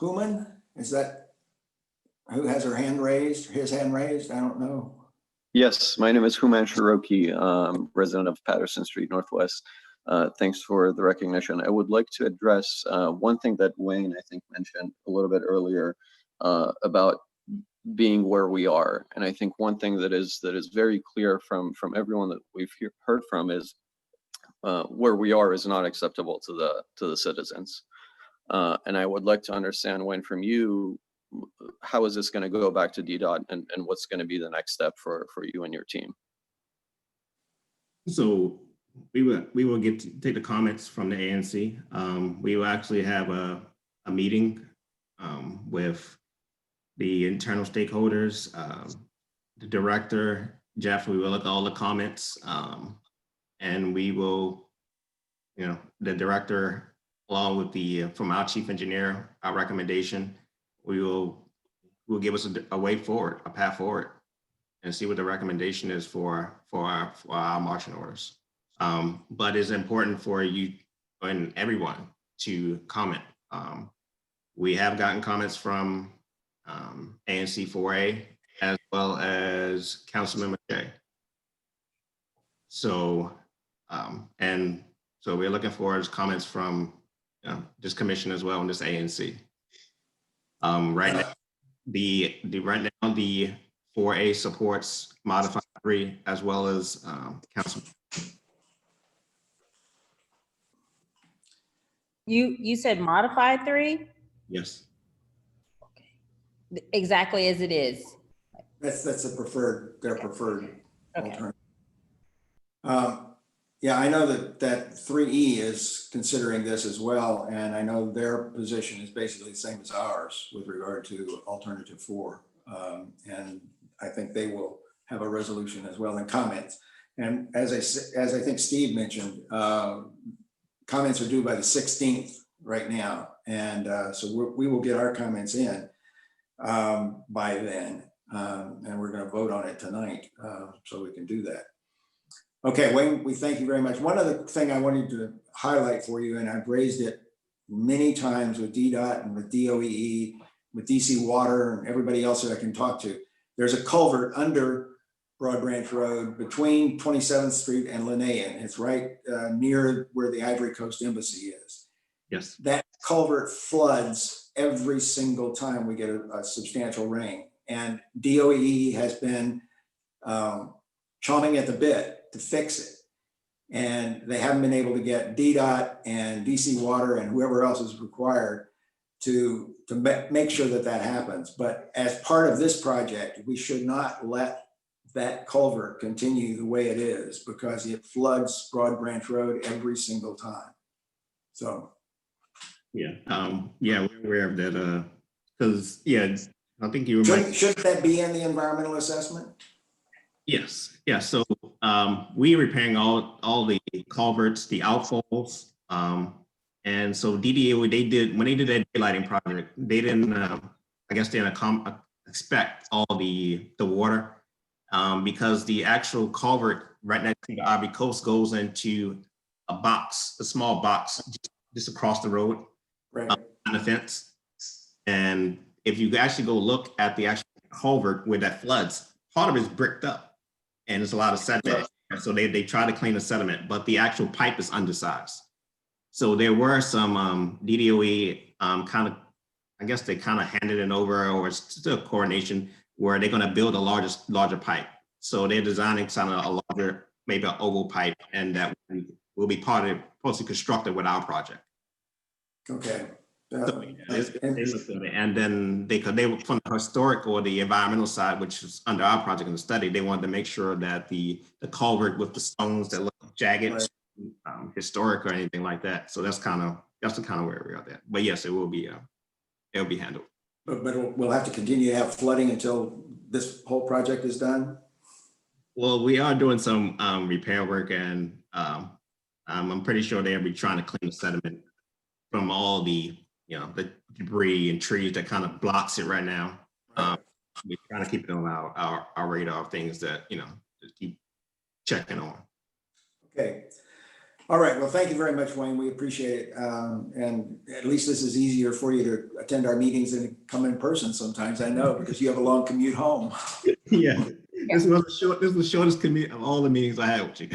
Human, is that who has her hand raised? His hand raised? I don't know. Yes, my name is Human Shiroki, resident of Patterson Street Northwest. Thanks for the recognition. I would like to address one thing that Wayne, I think, mentioned a little bit earlier about being where we are. And I think one thing that is very clear from everyone that we've heard from is where we are is not acceptable to the citizens. And I would like to understand, Wayne, from you, how is this going to go back to DDOT, and what's going to be the next step for you and your team? So we will take the comments from the ANC. We will actually have a meeting with the internal stakeholders, the director, Jeff. We will look at all the comments, and we will, you know, the director, along with from our chief engineer, our recommendation, will give us a way forward, a path forward, and see what the recommendation is for our marching orders. But it's important for you and everyone to comment. We have gotten comments from ANC4A as well as Councilmember Jay. So, and so we're looking for comments from this commission as well and this ANC. Right now, the 4A supports modified 3 as well as council. You said modified 3? Yes. Exactly as it is. That's their preferred Okay. alternative. Yeah, I know that 3E is considering this as well, and I know their position is basically the same as ours with regard to alternative 4. And I think they will have a resolution as well and comments. And as I think Steve mentioned, comments are due by the 16th right now, and so we will get our comments in by then, and we're going to vote on it tonight, so we can do that. Okay, Wayne, we thank you very much. One other thing I wanted to highlight for you, and I've raised it many times with DDOT and with DOE, with DC Water and everybody else that I can talk to. There's a culvert under Broad Branch Road between 27th Street and Linnaean. It's right near where the Ivory Coast Embassy is. Yes. That culvert floods every single time we get a substantial rain. And DOE has been chomping at the bit to fix it. And they haven't been able to get DDOT and DC Water and whoever else is required to make sure that happens. But as part of this project, we should not let that culvert continue the way it is, because it floods Broad Branch Road every single time. So. Yeah, we're aware of that, because, I think you were. Shouldn't that be in the environmental assessment? Yes, yeah, so we're repairing all the culverts, the outfalls, and so DDA, when they did that daylighting project, they didn't, I guess they didn't expect all the water, because the actual culvert right next to the Ivory Coast goes into a small box just across the road, right, on the fence. And if you actually go look at the actual culvert where that floods, part of it's bricked up. And there's a lot of sediment. So they try to clean the sediment, but the actual pipe is undersized. So there were some DDOE kind of, I guess they kind of handed it over, or it's still coordination, where they're going to build a larger pipe. So they're designing kind of a larger, maybe an oval pipe, and that will be partly constructed with our project. Okay. They looked at it, and then they were from the historic or the environmental side, which is under our project in the study. They wanted to make sure that the culvert with the stones that look jagged, Right. historic or anything like that. So that's the kind of where we are at. But yes, it will be handled. But we'll have to continue to have flooding until this whole project is done. Well, we are doing some repair work, and I'm pretty sure they'll be trying to clean the sediment from all the the debris and trees that kind of blocks it right now. Right. We're trying to keep it on our radar of things that just keep checking on. Okay. All right. Well, thank you very much, Wayne. We appreciate it. And at least this is easier for you to attend our meetings and come in person sometimes, I know, because you have a long commute home. Yeah. This was the shortest commute of all the meetings I had with you.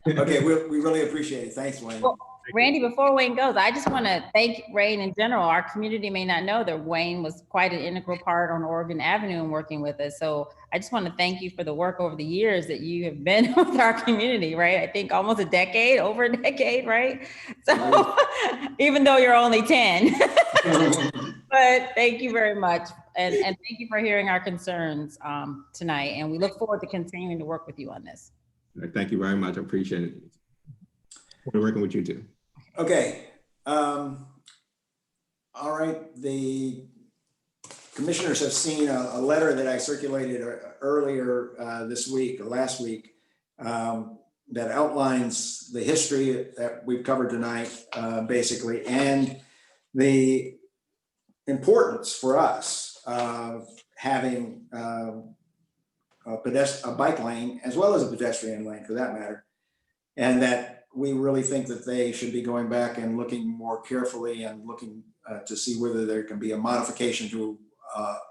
Okay, we really appreciate it. Thanks, Wayne. Well, Randy, before Wayne goes, I just want to thank Wayne in general. Our community may not know that Wayne was quite an integral part on Oregon Avenue and working with us. So I just want to thank you for the work over the years that you have been with our community, right? I think almost a decade, over a decade, right? So even though you're only 10, but thank you very much. And thank you for hearing our concerns tonight. And we look forward to continuing to work with you on this. Thank you very much. I appreciate it. We're working with you too. Okay. All right. The commissioners have seen a letter that I circulated earlier this week or last week that outlines the history that we've covered tonight, basically, and the importance for us of having a bike lane as well as a pedestrian lane for that matter, and that we really think that they should be going back and looking more carefully and looking to see whether there can be a modification to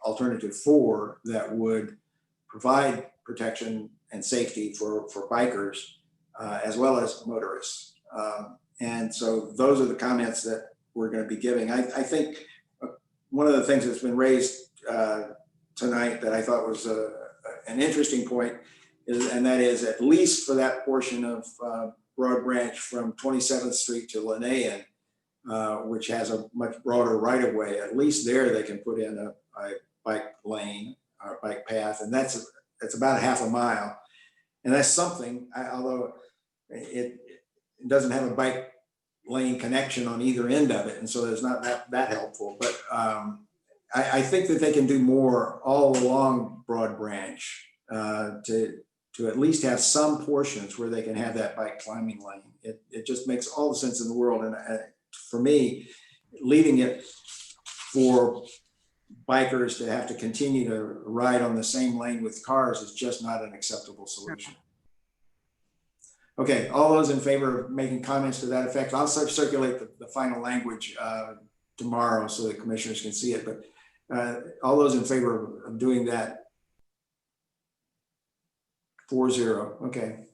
alternative 4 that would provide protection and safety for bikers as well as motorists. And so those are the comments that we're going to be giving. I think one of the things that's been raised tonight that I thought was an interesting point and that is at least for that portion of Broad Branch from 27th Street to Linnaean, which has a much broader right of way, at least there they can put in a bike lane or bike path, and that's about a half a mile. And that's something, although it doesn't have a bike lane connection on either end of it, and so it's not that helpful. But I think that they can do more all along Broad Branch to at least have some portions where they can have that bike climbing lane. It just makes all the sense in the world. And for me, leaving it for bikers to have to continue to ride on the same lane with cars is just not an acceptable solution. Okay, all those in favor of making comments to that effect, I'll circulate the final language tomorrow so that commissioners can see it. But all those in favor of doing that, 4-0. Okay.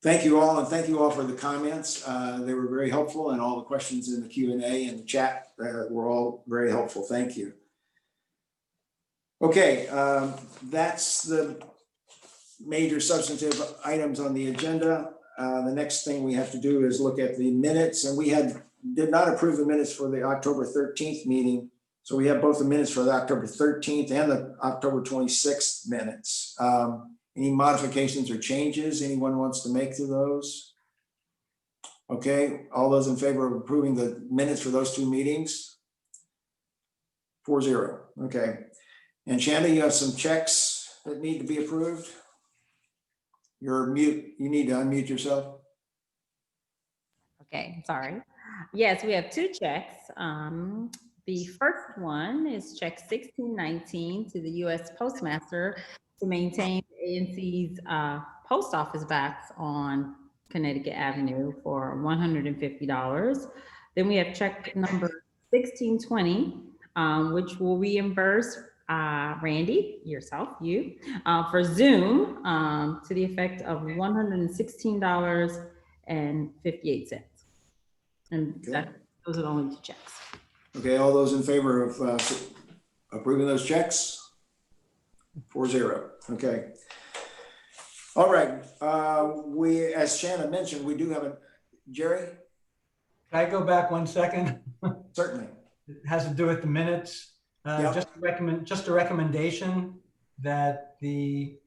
Thank you all, and thank you all for the comments. They were very helpful, and all the questions in the Q&A and the chat were all very helpful. Thank you. Okay, that's the major substantive items on the agenda. The next thing we have to do is look at the minutes, and we did not approve the minutes for the October 13th meeting. So we have both the minutes for the October 13th and the October 26th minutes. Any modifications or changes anyone wants to make to those? Okay, all those in favor of approving the minutes for those two meetings? 4-0. Okay. And Shanda, you have some checks that need to be approved? You're mute. You need to unmute yourself. Okay, sorry. Yes, we have 2 checks. The first one is check 1619 to the U.S. Postmaster to maintain ANC's post office box on Connecticut Avenue for $150. Then we have check number 1620, which will reimburse Randy, yourself, you, for Zoom to the effect of $116.58. And those are the only 2 checks. Okay, all those in favor of approving those checks? 4-0. Okay. All right. We, as Shannon mentioned, we do have Jerry? Can I go back 1 second? Certainly. It has to do with the minutes. Yep. Just a recommendation that the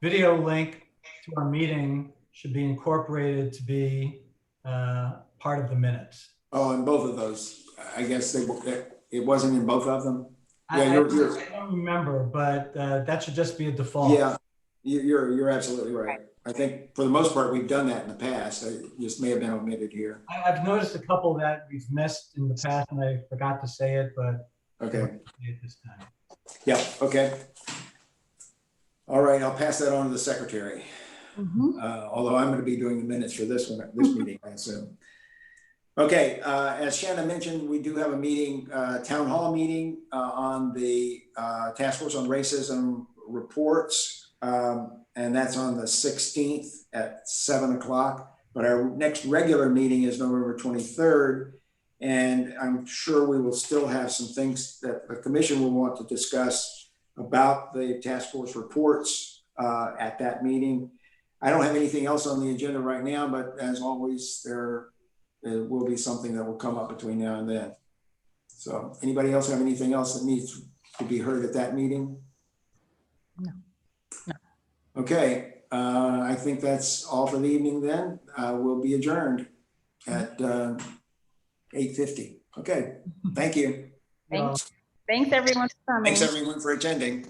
video link to our meeting should be incorporated to be part of the minutes. Oh, and both of those, I guess it wasn't in both of them. Yeah, I you're don't remember, but that should just be a default. yeah, you're absolutely right. I think for the most part, we've done that in the past. It just may have been omitted here. I've noticed a couple that we've missed in the past and I forgot to say it, but Okay. I'll say it this time. Yeah, okay. All right, I'll pass that on to the secretary. Although I'm going to be doing the minutes for this one, this meeting, I assume. Okay, as Shannon mentioned, we do have a meeting, town hall meeting on the Task Force on Racism reports. And that's on the 16th at 7 o'clock. But our next regular meeting is November 23rd. And I'm sure we will still have some things that the commission will want to discuss about the task force reports at that meeting. I don't have anything else on the agenda right now, but as always, there will be something that will come up between now and then. So anybody else have anything else that needs to be heard at that meeting? No. Okay, I think that's all for the evening then. We'll be adjourned at 8:50. Okay, thank you. Thanks everyone for coming. Thanks everyone for attending.